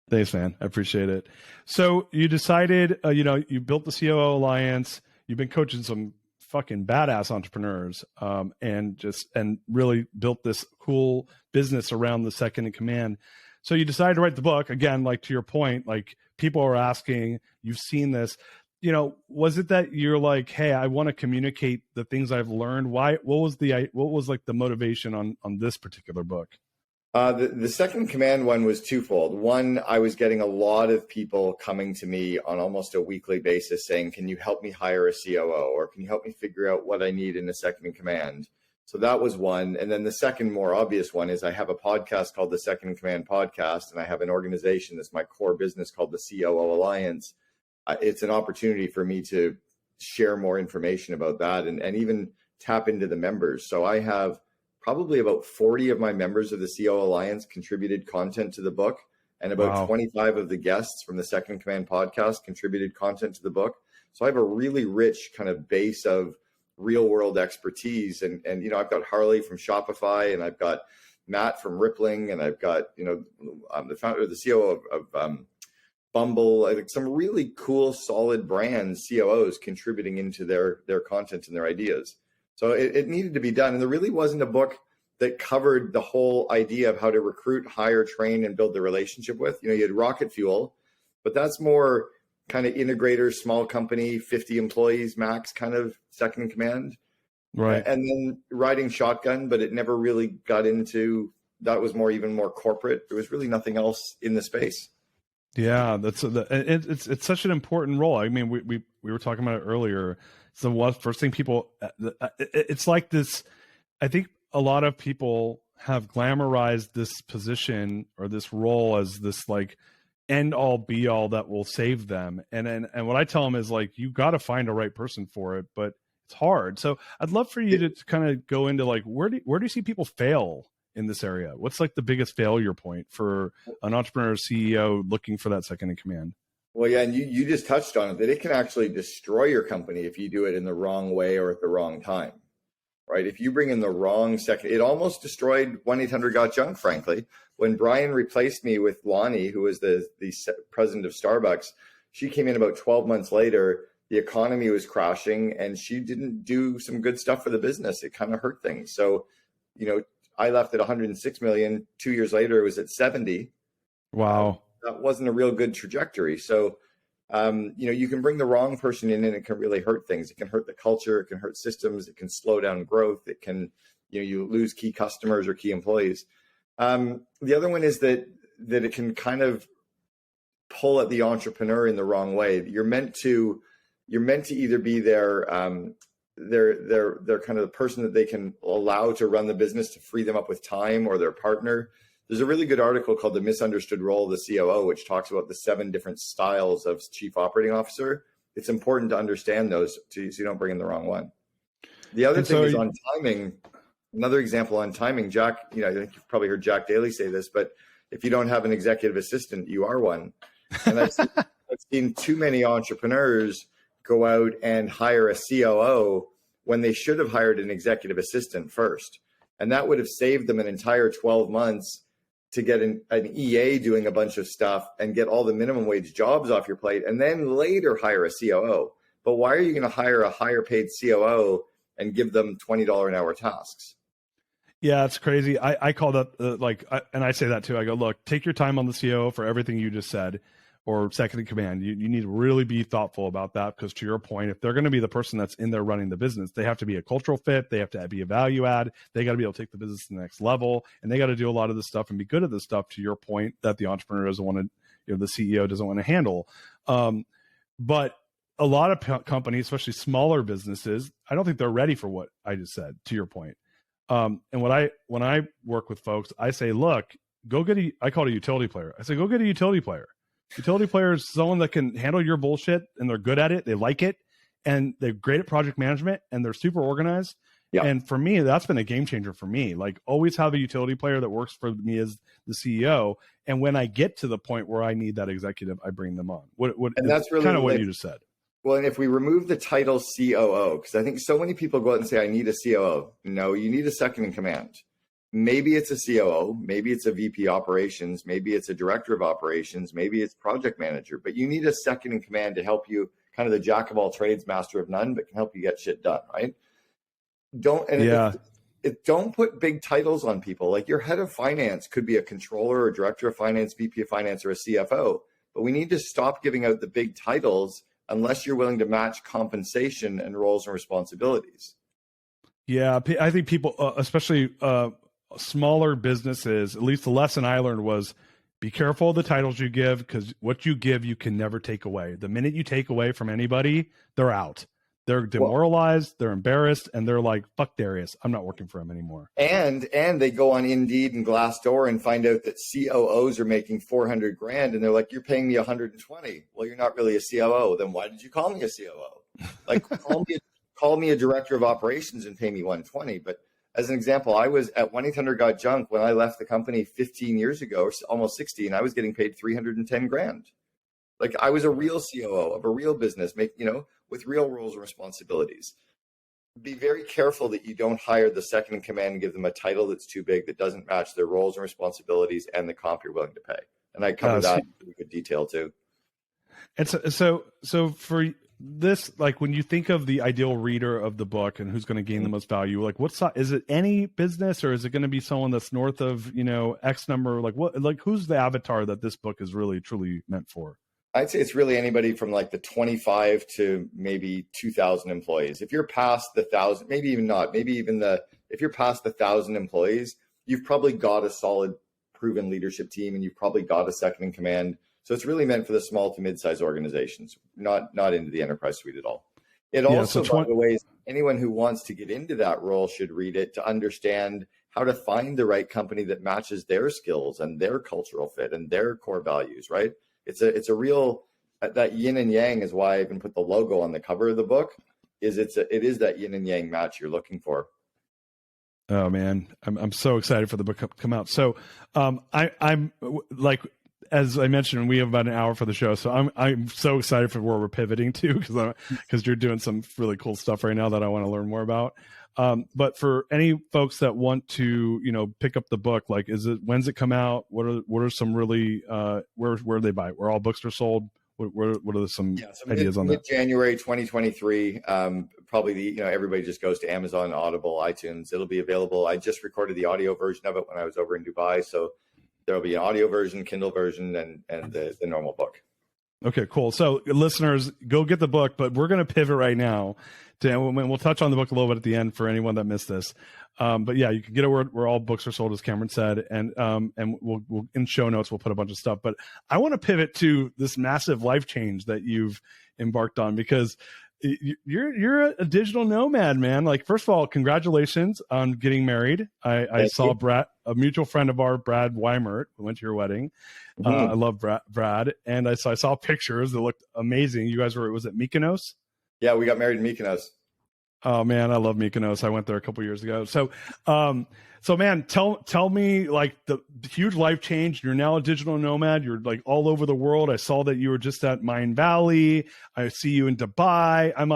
thanks, man. I appreciate it. So you decided, you know, you built the COO Alliance. You've been coaching some fucking badass entrepreneurs, and really built this cool business around the second in command. So you decided to write the book again, like to your point, like people are asking, you've seen this, you know, was it that you're like, hey, I want to communicate the things I've learned? What was like the motivation on this particular book? The second in command one was twofold. One, I was getting a lot of people coming to me on almost a weekly basis saying, can you help me hire a COO, or can you help me figure out what I need in a second in command? So that was one. And then the second more obvious one is I have a podcast called the Second in Command Podcast, and I have an organization that's my core business called the COO Alliance. It's an opportunity for me to share more information about that and even tap into the members. So I have probably about 40 of my members of the COO Alliance contributed content to the book, and about 25 of the guests from the Second in Command podcast contributed content to the book. So I have a really rich kind of base of real world expertise. And you know, I've got Harley from Shopify, and I've got Matt from Rippling, and I've got, you know, I'm the founder, the COO of Bumble. I think some really cool, solid brands, COOs contributing into their content and their ideas. So it needed to be done. And there really wasn't a book that covered the whole idea of how to recruit, hire, train, and build the relationship with. You know, you had Rocket Fuel, but that's more kind of integrator, small company, 50 employees max kind of second in command. Right. And then Riding Shotgun, but it never really got into, that was even more corporate. There was really nothing else in the space. Yeah, it's such an important role. I mean, we were talking about it earlier. It's the first thing people, it's like this, I think a lot of people have glamorized this position or this role as this like end all be all that will save them. And what I tell them is like, you got to find a right person for it, but it's hard. So I'd love for you to kind of go into like, where do you see people fail in this area? What's like the biggest failure point for an entrepreneur or CEO looking for that second in command? Well, yeah, and you just touched on it, that it can actually destroy your company if you do it in the wrong way or at the wrong time, right? If you bring in the wrong second, it almost destroyed 1-800-GOT-JUNK, frankly. When Brian replaced me with Lonnie, who was the president of Starbucks, she came in about 12 months later. The economy was crashing, and she didn't do some good stuff for the business. It kind of hurt things. So, you know, I left at 106 million. 2 years later, it was at 70. Wow. That wasn't a real good trajectory. So, you can bring the wrong person in and it can really hurt things. It can hurt the culture. It can hurt systems. It can slow down growth. It can, you lose key customers or key employees. The other one is that it can kind of pull at the entrepreneur in the wrong way. You're meant to either be they're kind of the person that they can allow to run the business to free them up with time, or their partner. There's a really good article called The Misunderstood Role of the COO, which talks about the 7 different styles of chief operating officer. It's important to understand those so you don't bring in the wrong one. The other thing is on timing. Another example on timing, Jack, I think you've probably heard Jack Daly say this, but if you don't have an executive assistant, you are one. And I've seen too many entrepreneurs go out and hire a COO when they should have hired an executive assistant first. And that would have saved them an entire 12 months to get an EA doing a bunch of stuff and get all the minimum wage jobs off your plate, and then later hire a COO. But why are you going to hire a higher paid COO and give them $20 an hour tasks? Yeah, it's crazy. I call that and I say that too. I go, look, take your time on the COO for everything you just said, or second in command. You need to really be thoughtful about that, because to your point, if they're going to be the person that's in there running the business, they have to be a cultural fit. They have to be a value add. They got to be able to take the business to the next level, and they got to do a lot of this stuff and be good at this stuff, to your point, that the entrepreneur doesn't want to, the CEO doesn't want to handle. But a lot of companies, especially smaller businesses, I don't think they're ready for what I just said, to your point. And when I work with folks, I say, look, go get I call it a utility player. I say, go get a utility player. Utility player is someone that can handle your bullshit, and they're good at it. They like it, and they're great at project management, and they're super organized. Yeah. And for me, that's been a game changer for me. Like, always have a utility player that works for me as the CEO. And when I get to the point where I need that executive, I bring them on. And that's really kind of what you just said. Well, and if we remove the title COO, because I think so many people go out and say, I need a COO. No, you need a second in command. Maybe it's a COO, maybe it's a VP operations, maybe it's a director of operations, maybe it's project manager, but you need a second in command to help you, kind of the jack of all trades, master of none, but can help you get shit done, right? Don't put big titles on people. Like, your head of finance could be a controller or director of finance, VP of finance, or a CFO, but we need to stop giving out the big titles unless you're willing to match compensation and roles and responsibilities. Yeah, I think people, especially smaller businesses, at least the lesson I learned was, be careful of the titles you give, because what you give, you can never take away. The minute you take away from anybody, they're out. They're demoralized, they're embarrassed, and they're like, fuck Darius, I'm not working for him anymore. And they go on Indeed and Glassdoor and find out that COOs are making $400,000, and they're like, you're paying me $120,000. Well, you're not really a COO. Then why did you call me a COO? Like, call me a director of operations and pay me $120,000. But as an example, I was at 1-800-GOT-JUNK when I left the company 15 years ago, or almost 16. I was getting paid $310,000. Like, I was a real COO of a real business, with real roles and responsibilities. Be very careful that you don't hire the second in command and give them a title that's too big, that doesn't match their roles and responsibilities and the comp you're willing to pay. And I cover that in pretty good detail too. And so for this, like, when you think of the ideal reader of the book and who's going to gain the most value, like, is it any business, or is it going to be someone that's north of, X number? Like, who's the avatar that this book is really truly meant for? I'd say it's really anybody from like the 25 to maybe 2,000 employees. If you're past the 1,000, maybe even not, if you're past the 1,000 employees, you've probably got a solid proven leadership team, and you've probably got a second in command. So it's really meant for the small to mid-sized organizations, not into the enterprise suite at all. It also, by the way, anyone who wants to get into that role should read it to understand how to find the right company that matches their skills and their cultural fit and their core values, right? It's a real, that yin and yang is why I even put the logo on the cover of the book. It is that yin and yang match you're looking for. Oh man, I'm so excited for the book to come out. So I'm like, as I mentioned, we have about an hour for the show, so I'm so excited for where we're pivoting to, because you're doing some really cool stuff right now that I want to learn more about. But for any folks that want to, pick up the book, like, when's it come out? What are some really, where do they buy it? Where all books are sold? What are some So ideas on that? Mid-January 2023, probably everybody just goes to Amazon, Audible, iTunes. It'll be available. I just recorded the audio version of it when I was over in Dubai, so there'll be an audio version, Kindle version, and the normal book. Okay, cool. So listeners, go get the book, but we're going to pivot right now we'll touch on the book a little bit at the end for anyone that missed this. But yeah, you can get it where all books are sold, as Cameron said, and we'll in show notes we'll put a bunch of stuff. But I want to pivot to this massive life change that you've embarked on, because you're a digital nomad, man. Like, first of all, congratulations on getting married. I saw Brad, a mutual friend of ours, Brad Weimert, who went to your wedding. I love Brad, and I saw pictures that looked amazing. You guys was it Mykonos? Yeah, we got married in Mykonos. Oh man, I love Mykonos. I went there a couple years ago. So man, tell me, like, the huge life change. You're now a digital nomad. You're like all over the world. I saw that you were just at Mine Valley. I see you in Dubai. I'm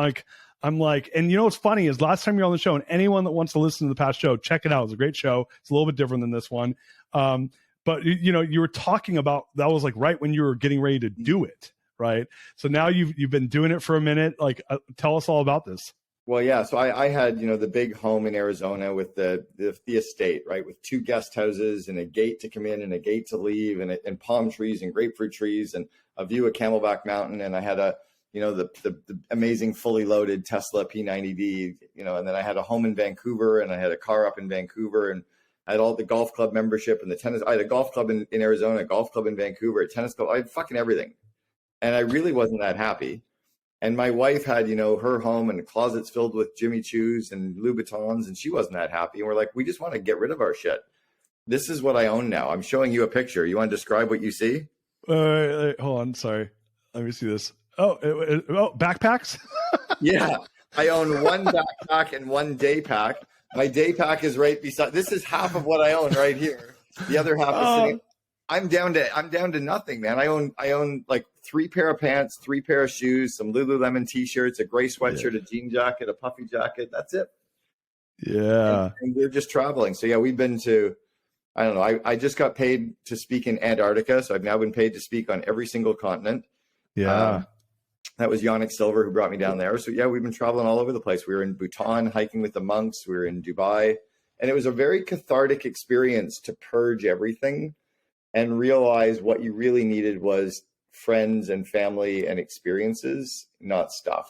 like, and you know what's funny is last time you're on the show, and anyone that wants to listen to the past show, check it out. It's a great show. It's a little bit different than this one. But you were talking about, that was like right when you were getting ready to do it, right? So now you've been doing it for a minute. Like, tell us all about this. Well, yeah. So I had, the big home in Arizona with the estate, right, with 2 guest houses and a gate to come in and a gate to leave, and palm trees and grapefruit trees and a view of Camelback Mountain. And I had the amazing fully loaded Tesla P90D, and then I had a home in Vancouver, and I had a car up in Vancouver, and I had all the golf club membership and the tennis. I had a golf club in Arizona, a golf club in Vancouver, a tennis club. I had fucking everything. And I really wasn't that happy. And my wife had, her home and closets filled with Jimmy Choos and Louboutins, and she wasn't that happy. And we're like, we just want to get rid of our shit. This is what I own now. I'm showing you a picture. You want to describe what you see? Hold on. Sorry. Let me see this. Oh, backpacks? Yeah. I own 1 backpack and 1 day pack. My day pack is right beside. This is half of what I own right here. The other half is sitting. I'm down to nothing, man. I own like 3 pair of pants, 3 pair of shoes, some Lululemon t-shirts, a gray sweatshirt, a jean jacket, a puffy jacket. That's it. Yeah. And we're just traveling. So yeah, we've been to, I don't know. I just got paid to speak in Antarctica. So I've now been paid to speak on every single continent. Yeah. That was Yannick Silver who brought me down there. So yeah, we've been traveling all over the place. We were in Bhutan hiking with the monks. We were in Dubai, and it was a very cathartic experience to purge everything and realize what you really needed was friends and family and experiences, not stuff.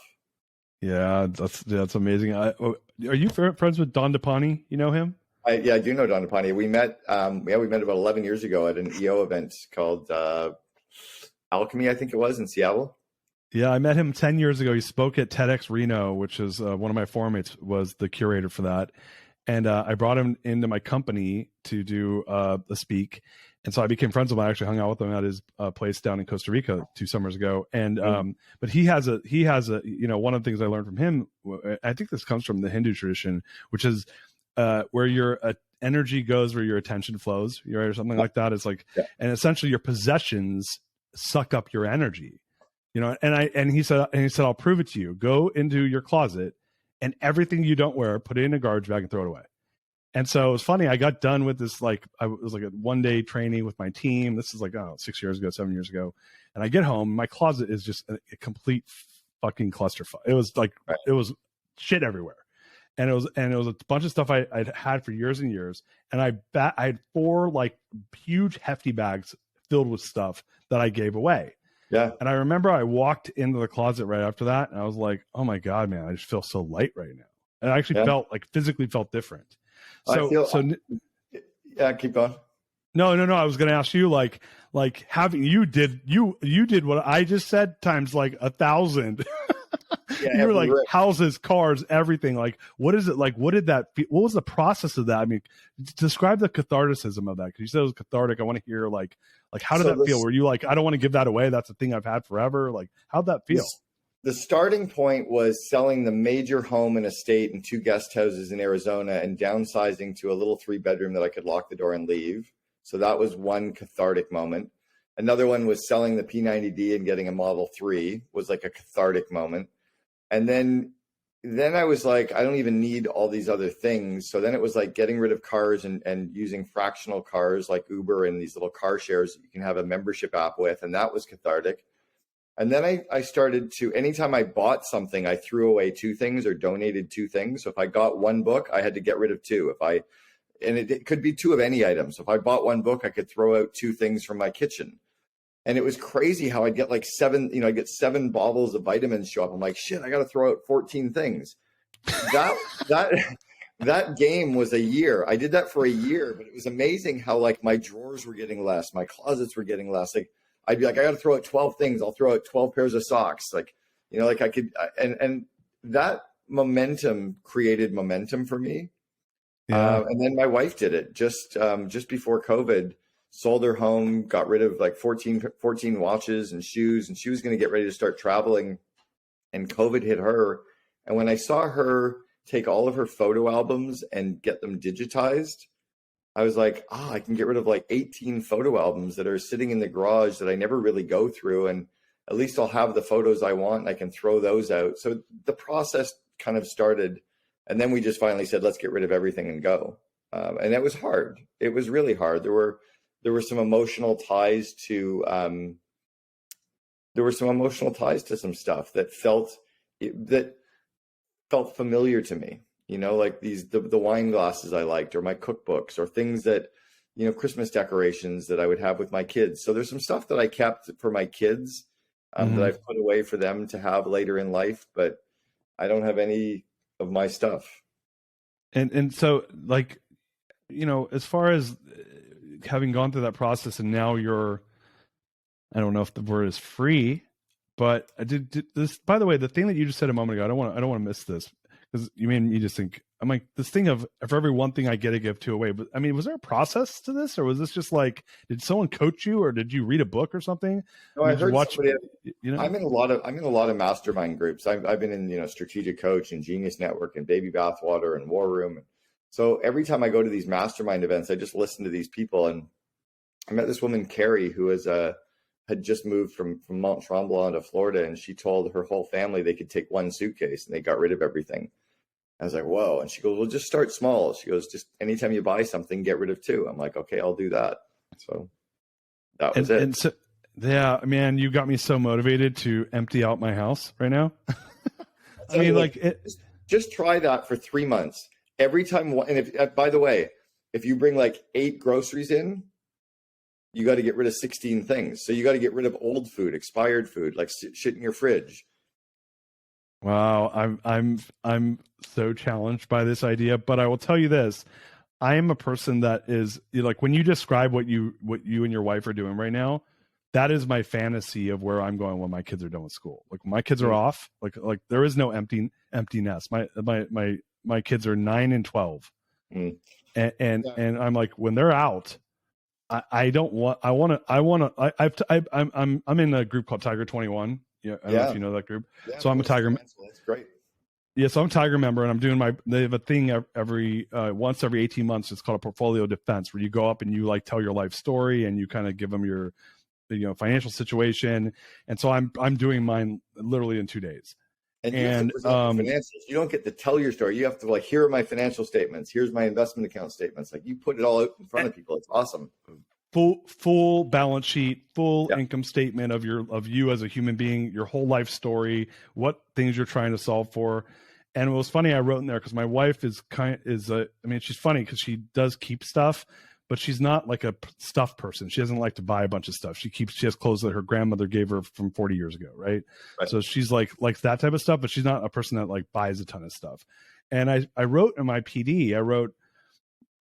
Yeah, that's amazing. Are you friends with Don DePani? You know him? I do know Don DePani. We met about 11 years ago at an EO event called Alchemy, I think it was, in Seattle. Yeah, I met him 10 years ago. He spoke at TEDx Reno, which is one of my former mates was the curator for that. And I brought him into my company to do a speak. And so I became friends with him. I actually hung out with him at his place down in Costa Rica 2 summers ago. And but he has a one of the things I learned from him, I think this comes from the Hindu tradition, which is where your energy goes, where your attention flows, right, or something like that. It's like, and essentially your possessions suck up your energy. And he said, I'll prove it to you. Go into your closet and everything you don't wear, put it in a garbage bag and throw it away. And so it was funny. I got done with this, like, I was like a 1-day training with my team. This is like, 6 years ago, 7 years ago. And I get home, my closet is just a complete fucking clusterfuck. It was like, it was shit everywhere. And it was a bunch of stuff I'd had for years and years. And I had 4 like huge hefty bags filled with stuff that I gave away. Yeah. And I remember I walked into the closet right after that, and I was like, oh my God, man, I just feel so light right now. And I actually physically felt different. Yeah, keep going. No. I was going to ask you, like having you did what I just said times like 1,000. You were like houses, cars, everything. Like, what is it like? What was the process of that? I mean, describe the catharticism of that. Because you said it was cathartic. I want to hear like how did that feel? Were you like, I don't want to give that away. That's a thing I've had forever. Like, how'd that feel? The starting point was selling the major home and estate and 2 guest houses in Arizona and downsizing to a little 3-bedroom that I could lock the door and leave. So that was one cathartic moment. Another one was selling the P90D and getting a Model 3 was like a cathartic moment. And then I was like, I don't even need all these other things. So then it was like getting rid of cars and using fractional cars like Uber and these little car shares that you can have a membership app with. And that was cathartic. And then I started to, anytime I bought something, I threw away 2 things or donated 2 things. So if I got 1 book, I had to get rid of 2. And it could be 2 of any item. So if I bought 1 book, I could throw out 2 things from my kitchen. And it was crazy how I'd get like 7, I get 7 bottles of vitamins show up. I'm like, shit, I got to throw out 14 things. That game was a year. I did that for a year, but it was amazing how like my drawers were getting less, my closets were getting less. Like I'd be like, I got to throw out 12 things. I'll throw out 12 pairs of socks. Like, like I could, and that momentum created momentum for me. Yeah. And then my wife did it just before COVID, sold her home, got rid of like 14 watches and shoes, and she was going to get ready to start traveling, and COVID hit her. And when I saw her take all of her photo albums and get them digitized, I was like, I can get rid of like 18 photo albums that are sitting in the garage that I never really go through. And at least I'll have the photos I want and I can throw those out. So the process kind of started. And then we just finally said, let's get rid of everything and go. And that was hard. It was really hard. There were some emotional ties to some stuff that felt familiar to me, like the wine glasses I liked, or my cookbooks, or things that, Christmas decorations that I would have with my kids. So there's some stuff that I kept for my kids that I've put away for them to have later in life, but I don't have any of my stuff. And so like, as far as having gone through that process and now you're, I don't know if the word is free, but I did this, by the way, the thing that you just said a moment ago, I don't want to miss this, because you made me just think, I'm like, this thing of for every one thing I get, I give 2 away. But I mean, was there a process to this, or was this just like, did someone coach you, or did you read a book or something? No, I heard somebody, you know, I'm in a lot of mastermind groups. I've been in, Strategic Coach and Genius Network and Baby Bathwater and War Room. So every time I go to these mastermind events, I just listen to these people. And I met this woman, Carrie, who had just moved from Mount Tremblant to Florida, and she told her whole family they could take 1 suitcase and they got rid of everything. I was like, whoa. And she goes, well, just start small. She goes, just anytime you buy something, get rid of 2. I'm like, okay, I'll do that. So that was it. And so, yeah, man, you got me so motivated to empty out my house right now. I mean, like, just try that for 3 months. Every time. And if, by the way, if you bring like 8 groceries in, you got to get rid of 16 things. So you got to get rid of old food, expired food, like shit in your fridge. Wow, I'm so challenged by this idea, but I will tell you this: I am a person that is like, when you describe what you and your wife are doing right now, that is my fantasy of where I'm going when my kids are done with school. Like when my kids are off, like there is no empty nest. My kids are 9 and 12, and I'm like, when they're out, I'm in a group called Tiger 21. Yeah, I don't know if you know that group. Yeah, so I'm a Tiger. That's great. Yeah, so I'm a Tiger member, and I'm doing they have a thing once every 18 months. It's called a portfolio defense, where you go up and you like tell your life story and you kind of give them your financial situation. And so I'm doing mine literally in 2 days. And you have to present the financials. You don't get to tell your story. You have to like, here are my financial statements. Here's my investment account statements. Like you put it all out in front of people. It's awesome. Full balance sheet, full income statement of you as a human being, your whole life story, what things you're trying to solve for. And it was funny, I wrote in there because my wife is she's funny because she does keep stuff, but she's not like a stuff person. She doesn't like to buy a bunch of stuff. She has clothes that her grandmother gave her from 40 years ago, right? So she's like that type of stuff, but she's not a person that like buys a ton of stuff. And I wrote in my PD,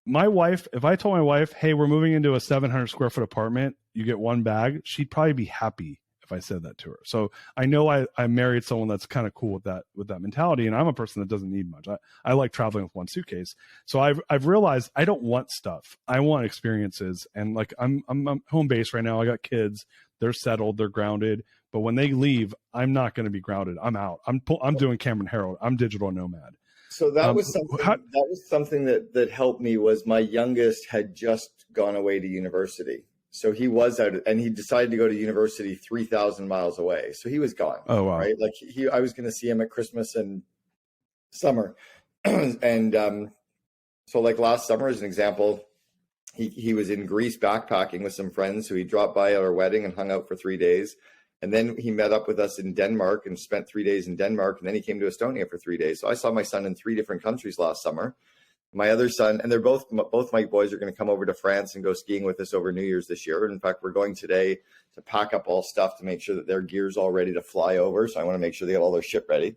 my wife, if I told my wife, hey, we're moving into a 700 square foot apartment, you get 1 bag, she'd probably be happy if I said that to her. So I know I married someone that's kind of cool with that mentality. And I'm a person that doesn't need much. I like traveling with 1 suitcase. So I've realized I don't want stuff. I want experiences. And like, I'm home base right now. I got kids, they're settled, they're grounded, but when they leave, I'm not going to be grounded. I'm out. I'm doing Cameron Herold. I'm digital nomad. So that was something that helped me. Was my youngest had just gone away to university. So he was out, and he decided to go to university 3,000 miles away. So he was gone. Oh, wow. Right. Like I was going to see him at Christmas and summer. And so like last summer, as an example, he was in Greece backpacking with some friends who he dropped by at our wedding and hung out for 3 days. And then he met up with us in Denmark and spent 3 days in Denmark. And then he came to Estonia for 3 days. So I saw my son in 3 different countries last summer. My other son, and they're both my boys are going to come over to France and go skiing with us over New Year's this year. In fact, we're going today to pack up all stuff to make sure that their gear's all ready to fly over. So I want to make sure they have all their shit ready.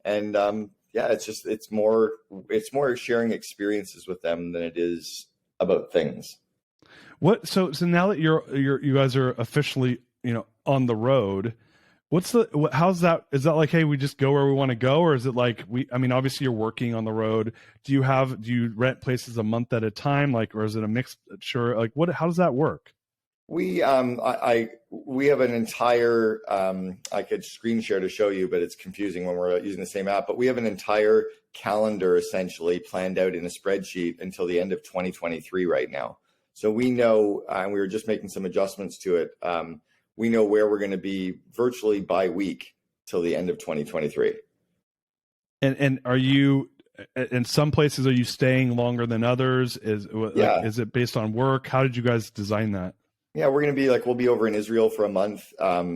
And yeah, it's more sharing experiences with them than it is about things. What so now that you guys are officially, on the road, how's that? Is that like, hey, we just go where we want to go? Or is it like obviously you're working on the road. Do you rent places a month at a time? Like, or is it a mix? Sure. Like how does that work? We we have an entire I could screen share to show you, but it's confusing when we're using the same app. But we have an entire calendar essentially planned out in a spreadsheet until the end of 2023 right now. So we know, and we were just making some adjustments to it. We know where we're going to be virtually by week till the end of 2023. And are you, in some places, are you staying longer than others? Is it based on work? How did you guys design that? Yeah, we're going to be we'll be over in Israel for a month,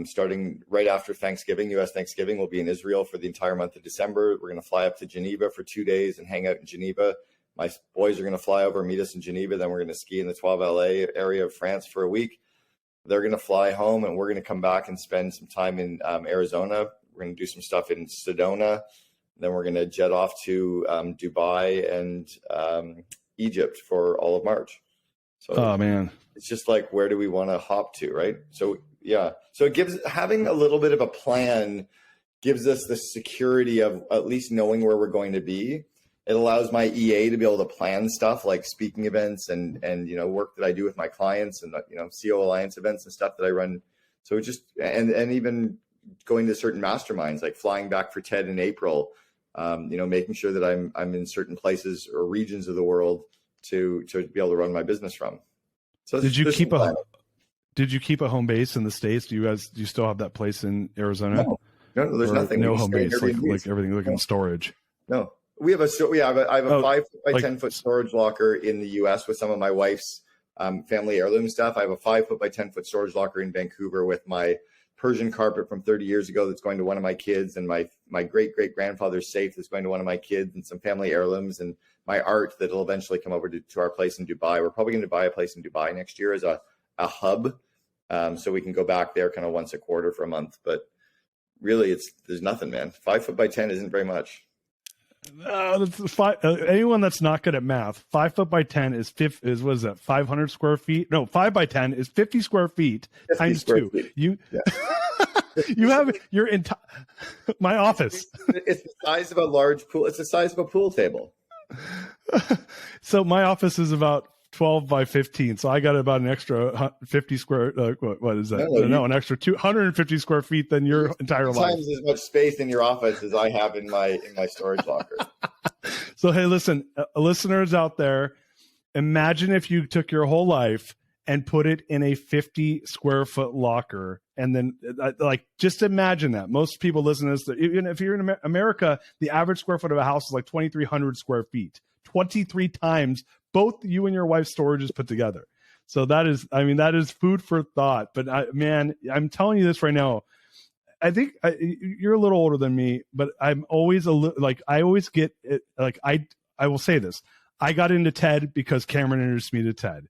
starting right after Thanksgiving, U.S. Thanksgiving. We'll be in Israel for the entire month of December. We're going to fly up to Geneva for 2 days and hang out in Geneva. My boys are going to fly over and meet us in Geneva. Then we're going to ski in the 12 LA area of France for a week. They're going to fly home, and we're going to come back and spend some time in Arizona. We're going to do some stuff in Sedona. Then we're going to jet off to Dubai and Egypt for all of March. So, oh man, it's just like, where do we want to hop to, right? So yeah, so it gives, having a little bit of a plan gives us the security of at least knowing where we're going to be. It allows my EA to be able to plan stuff like speaking events and work that I do with my clients and CO Alliance events and stuff that I run. So it just and even going to certain masterminds, like flying back for TED in April, making sure that I'm in certain places or regions of the world to be able to run my business from. So did you keep a home base in the States? Do you still have that place in Arizona? No, there's nothing. No home base, like everything like in storage. No. I have a 5 foot by 10 foot storage locker in the US with some of my wife's family heirloom stuff. I have a 5 foot by 10 foot storage locker in Vancouver with my Persian carpet from 30 years ago that's going to one of my kids, and my great grandfather's safe that's going to one of my kids, and some family heirlooms, and my art that'll eventually come over to our place in Dubai. We're probably going to buy a place in Dubai next year as a hub, so we can go back there kind of once a quarter for a month. But really, there's nothing, man. 5 foot by 10 isn't very much. Anyone that's not good at math, 5 foot by 10 is what is that? 500 square feet? No, 5 by 10 is 50 square feet times 2. Feet. You have your entire my office. It's the size of a large pool. It's the size of a pool table. So my office is about 12 by 15. So I got about an extra 50 square. What is that? An extra 250 square feet than your entire life. Times as much space in your office as I have in my storage locker. So hey, listen, listeners out there, imagine if you took your whole life and put it in a 50 square foot locker, and then just imagine that. Most people listen to this. Even if you're in America, the average square foot of a house is like 2,300 square feet, 23 times both you and your wife's storages put together. So that is food for thought. But I'm telling you this right now. I think you're a little older than me, but I'm always I always get it. I will say this. I got into TED because Cameron introduced me to TED.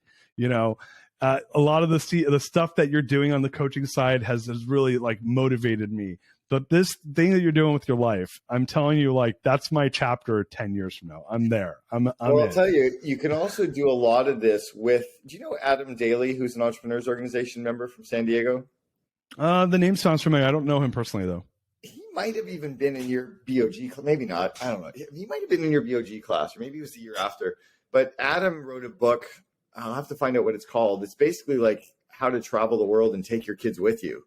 A lot of the stuff that you're doing on the coaching side has really motivated me. But this thing that you're doing with your life, I'm telling you, that's my chapter 10 years from now. I'm there. I'll tell you, you can also do a lot of this with, do you know Adam Daly, who's an Entrepreneurs Organization member from San Diego? The name sounds familiar. I don't know him personally, though. He might have even been in your BOG class. Maybe not. I don't know. He might have been in your BOG class, or maybe it was the year after. But Adam wrote a book. I'll have to find out what it's called. It's basically like how to travel the world and take your kids with you.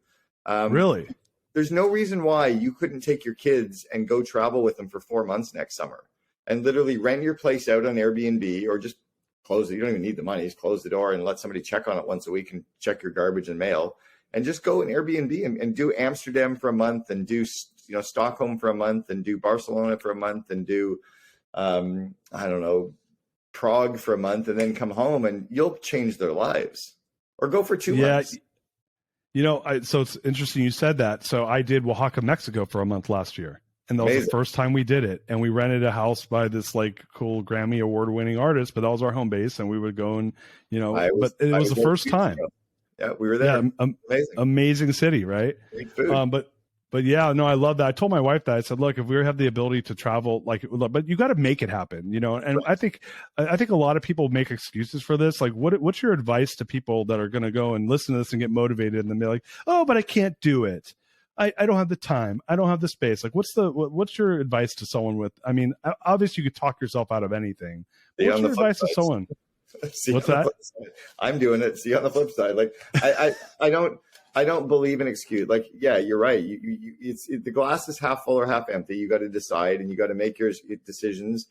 Really? There's no reason why you couldn't take your kids and go travel with them for 4 months next summer and literally rent your place out on Airbnb, or just close it. You don't even need the money. Just close the door and let somebody check on it once a week and check your garbage and mail, and just go in Airbnb and do Amsterdam for a month, and do Stockholm for a month, and do Barcelona for a month, and do Prague for a month, and then come home, and you'll change their lives. Or go for 2 months. So it's interesting you said that. So I did Oaxaca, Mexico for a month last year. And that was Amazing. the first time we did it. And we rented a house by this like cool Grammy award winning artist, but that was our home base. And we would go and, but it was the first time. Yeah, we were there. Yeah, amazing. Amazing city, right? Great food. But yeah, no, I love that. I told my wife that. I said, look, if we have the ability to travel, but you got to make it happen, And right. I think a lot of people make excuses for this. Like, what's your advice to people that are going to go and listen to this and get motivated and then be like, oh, but I can't do it. I don't have the time. I don't have the space. Like, what's your advice to someone with? I mean, obviously you could talk yourself out of anything. What's your advice to someone? What's that? I'm doing it. See on the flip side. Like, I don't believe in excuse. Like, yeah, you're right. The glass is half full or half empty. You got to decide, and you got to make your decisions.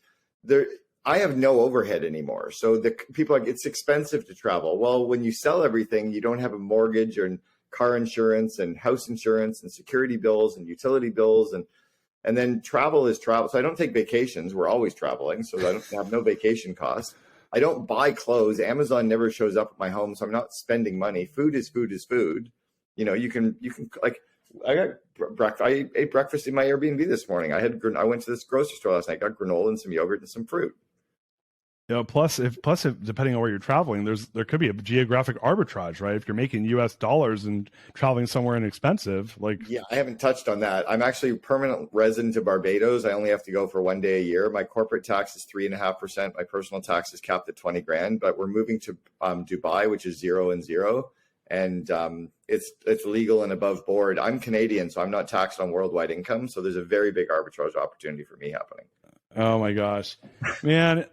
I have no overhead anymore. So the people are like, it's expensive to travel. Well, when you sell everything, you don't have a mortgage or car insurance and house insurance and security bills and utility bills. And then travel is travel. So I don't take vacations. We're always traveling. So I don't have no vacation costs. I don't buy clothes. Amazon never shows up at my home. So I'm not spending money. Food is food is food. You can like, I got breakfast. I ate breakfast in my Airbnb this morning. I went to this grocery store last night, got granola and some yogurt and some fruit. Plus if depending on where you're traveling, there could be a geographic arbitrage, right? If you're making US dollars and traveling somewhere inexpensive, yeah, I haven't touched on that. I'm actually permanent resident of Barbados. I only have to go for 1 day a year. My corporate tax is 3.5%. My personal tax is capped at 20 grand, but we're moving to Dubai, which is 0 and 0. And it's legal and above board. I'm Canadian, so I'm not taxed on worldwide income. So there's a very big arbitrage opportunity for me happening. Oh my gosh, man.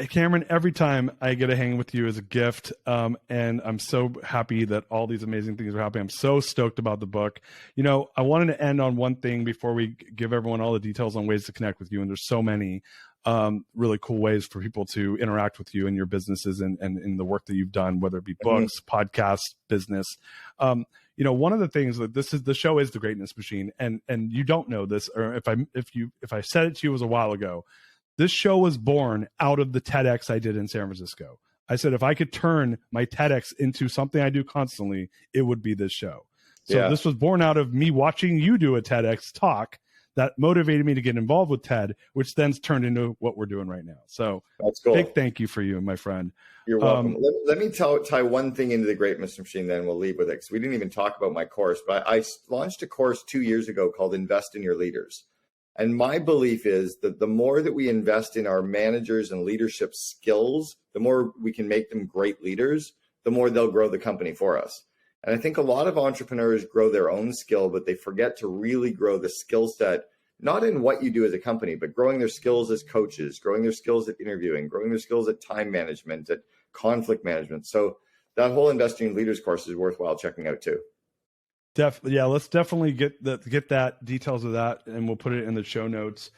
Cameron, every time I get to hang with you is a gift. And I'm so happy that all these amazing things are happening. I'm so stoked about the book. I wanted to end on one thing before we give everyone all the details on ways to connect with you. And there's so many really cool ways for people to interact with you and your businesses and in the work that you've done, whether it be books, podcasts, business. One of the things that the show is the Greatness Machine, and you don't know this, or if I said it to you was a while ago, this show was born out of the TEDx I did in San Francisco. I said, if I could turn my TEDx into something I do constantly, it would be this show. So This was born out of me watching you do a TEDx talk that motivated me to get involved with TED, which then turned into what we're doing right now. So that's cool. Big thank you for you, my friend. You're welcome. Let me tie one thing into the Greatness Machine, then we'll leave with it, because we didn't even talk about my course. But I launched a course 2 years ago called Invest in Your Leaders. And my belief is that the more that we invest in our managers and leadership skills, the more we can make them great leaders, the more they'll grow the company for us. And I think a lot of entrepreneurs grow their own skill, but they forget to really grow the skill set, not in what you do as a company, but growing their skills as coaches, growing their skills at interviewing, growing their skills at time management, at conflict management. So that whole Investing in Leaders course is worthwhile checking out too. Yeah, let's definitely get that details of that, and we'll put it in the show notes.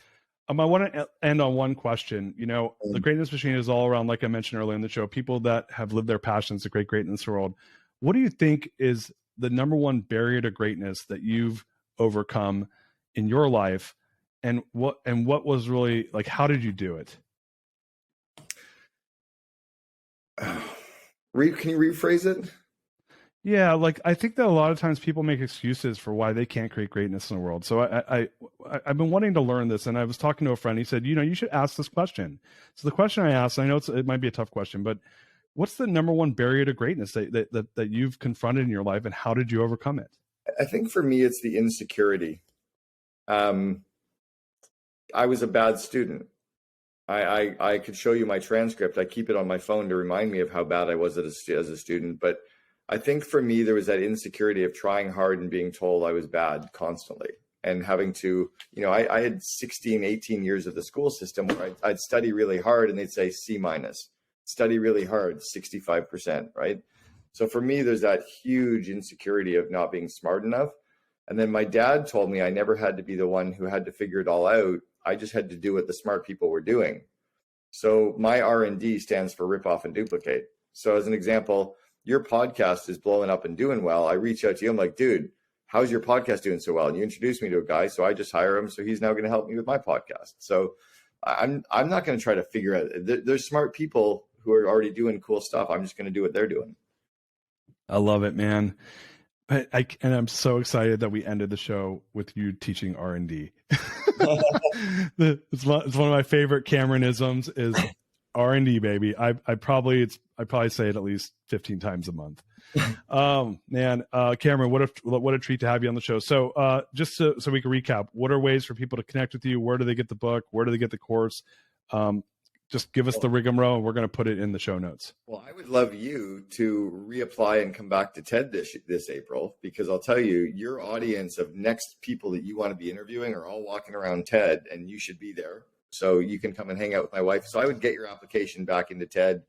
I want to end on one question. The Greatness Machine is all around, like I mentioned earlier in the show, people that have lived their passions to create greatness in the world. What do you think is the number one barrier to greatness that you've overcome in your life, and what was really like? How did you do it? Can you rephrase it? Yeah, I think that a lot of times people make excuses for why they can't create greatness in the world. So I've been wanting to learn this, and I was talking to a friend. He said, you should ask this question. So the question I asked, I know it might be a tough question, but what's the number one barrier to greatness that you've confronted in your life, and how did you overcome it? I think for me, it's the insecurity. I was a bad student. I could show you my transcript. I keep it on my phone to remind me of how bad I was as a student, but I think for me, there was that insecurity of trying hard and being told I was bad constantly, and having to, I had 16, 18 years of the school system where I'd study really hard and they'd say C-, study really hard, 65%, right? So for me, there's that huge insecurity of not being smart enough. And then my dad told me I never had to be the one who had to figure it all out. I just had to do what the smart people were doing. So my R&D stands for rip off and duplicate. So as an example, your podcast is blowing up and doing well. I reach out to you. I'm like, dude, how's your podcast doing so well? And you introduced me to a guy. So I just hire him. So he's now going to help me with my podcast. So I'm not going to try to figure out. There's smart people who are already doing cool stuff. I'm just going to do what they're doing. I love it, man. And I'm so excited that we ended the show with you teaching R&D. It's one of my favorite Cameronisms is R&D, baby. I probably say it at least 15 times a month. Man, Cameron, what a treat to have you on the show. So just so we can recap, what are ways for people to connect with you? Where do they get the book? Where do they get the course? Just give us the rigmarole, and we're going to put it in the show notes. Well, I would love you to reapply and come back to TED this April, because I'll tell you, your audience of next people that you want to be interviewing are all walking around TED, and you should be there. So you can come and hang out with my wife. So I would get your application back into TED.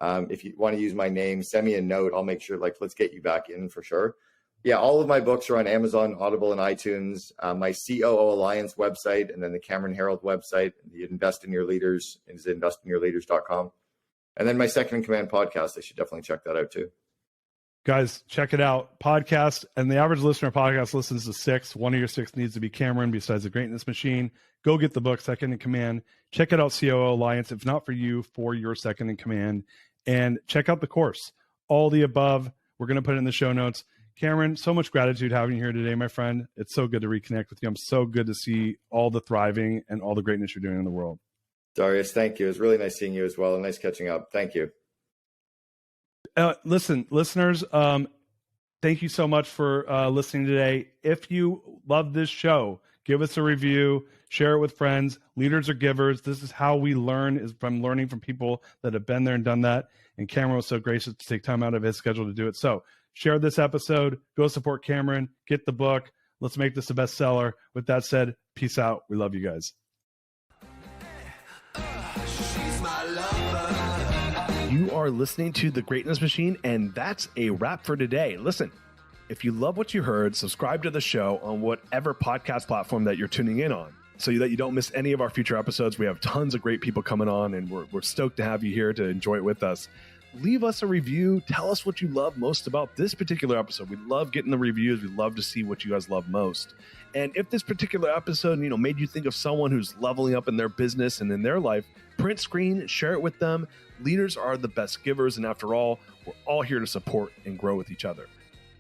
If you want to use my name, send me a note. I'll make sure, let's get you back in for sure. Yeah, all of my books are on Amazon, Audible, and iTunes. My COO Alliance website, and then the Cameron Herold website. The Invest in Your Leaders is investinyourleaders.com. And then my Second in Command podcast, I should definitely check that out too. Guys, check it out. Podcast, and the average listener podcast listens to 6. One of your 6 needs to be Cameron besides the Greatness Machine. Go get the book, Second in Command. Check it out, COO Alliance, if not for you, for your Second in Command. And check out the course. All the above. We're going to put it in the show notes. Cameron, so much gratitude having you here today, my friend. It's so good to reconnect with you. I'm so good to see all the thriving and all the greatness you're doing in the world. Darius, thank you. It was really nice seeing you as well. Nice catching up. Thank you. Listen, listeners, thank you so much for listening today. If you love this show, give us a review, share it with friends. Leaders are givers. This is how we learn, is from learning from people that have been there and done that. And Cameron was so gracious to take time out of his schedule to do it. So share this episode. Go support Cameron. Get the book. Let's make this a bestseller. With that said, peace out. We love you guys. You are listening to The Greatness Machine, and that's a wrap for today. Listen, if you love what you heard, subscribe to the show on whatever podcast platform that you're tuning in on so that you don't miss any of our future episodes. We have tons of great people coming on, and we're stoked to have you here to enjoy it with us. Leave us a review. Tell us what you love most about this particular episode. We love getting the reviews. We love to see what you guys love most. And if this particular episode, made you think of someone who's leveling up in their business and in their life, print screen, share it with them. Leaders are the best givers. And after all, we're all here to support and grow with each other.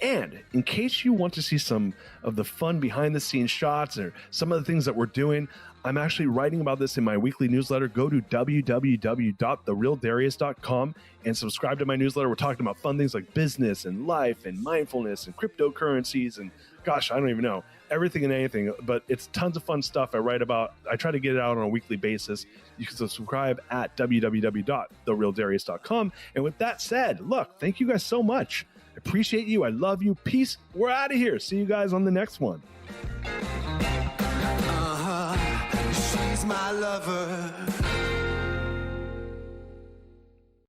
And in case you want to see some of the fun behind the scenes shots or some of the things that we're doing, I'm actually writing about this in my weekly newsletter. Go to www.therealdarius.com and subscribe to my newsletter. We're talking about fun things like business and life and mindfulness and cryptocurrencies and gosh, I don't even know, everything and anything, but it's tons of fun stuff I write about. I try to get it out on a weekly basis. You can subscribe at www.therealdarius.com. And with that said, look, thank you guys so much. I appreciate you. I love you. Peace. We're out of here. See you guys on the next one. She's my lover.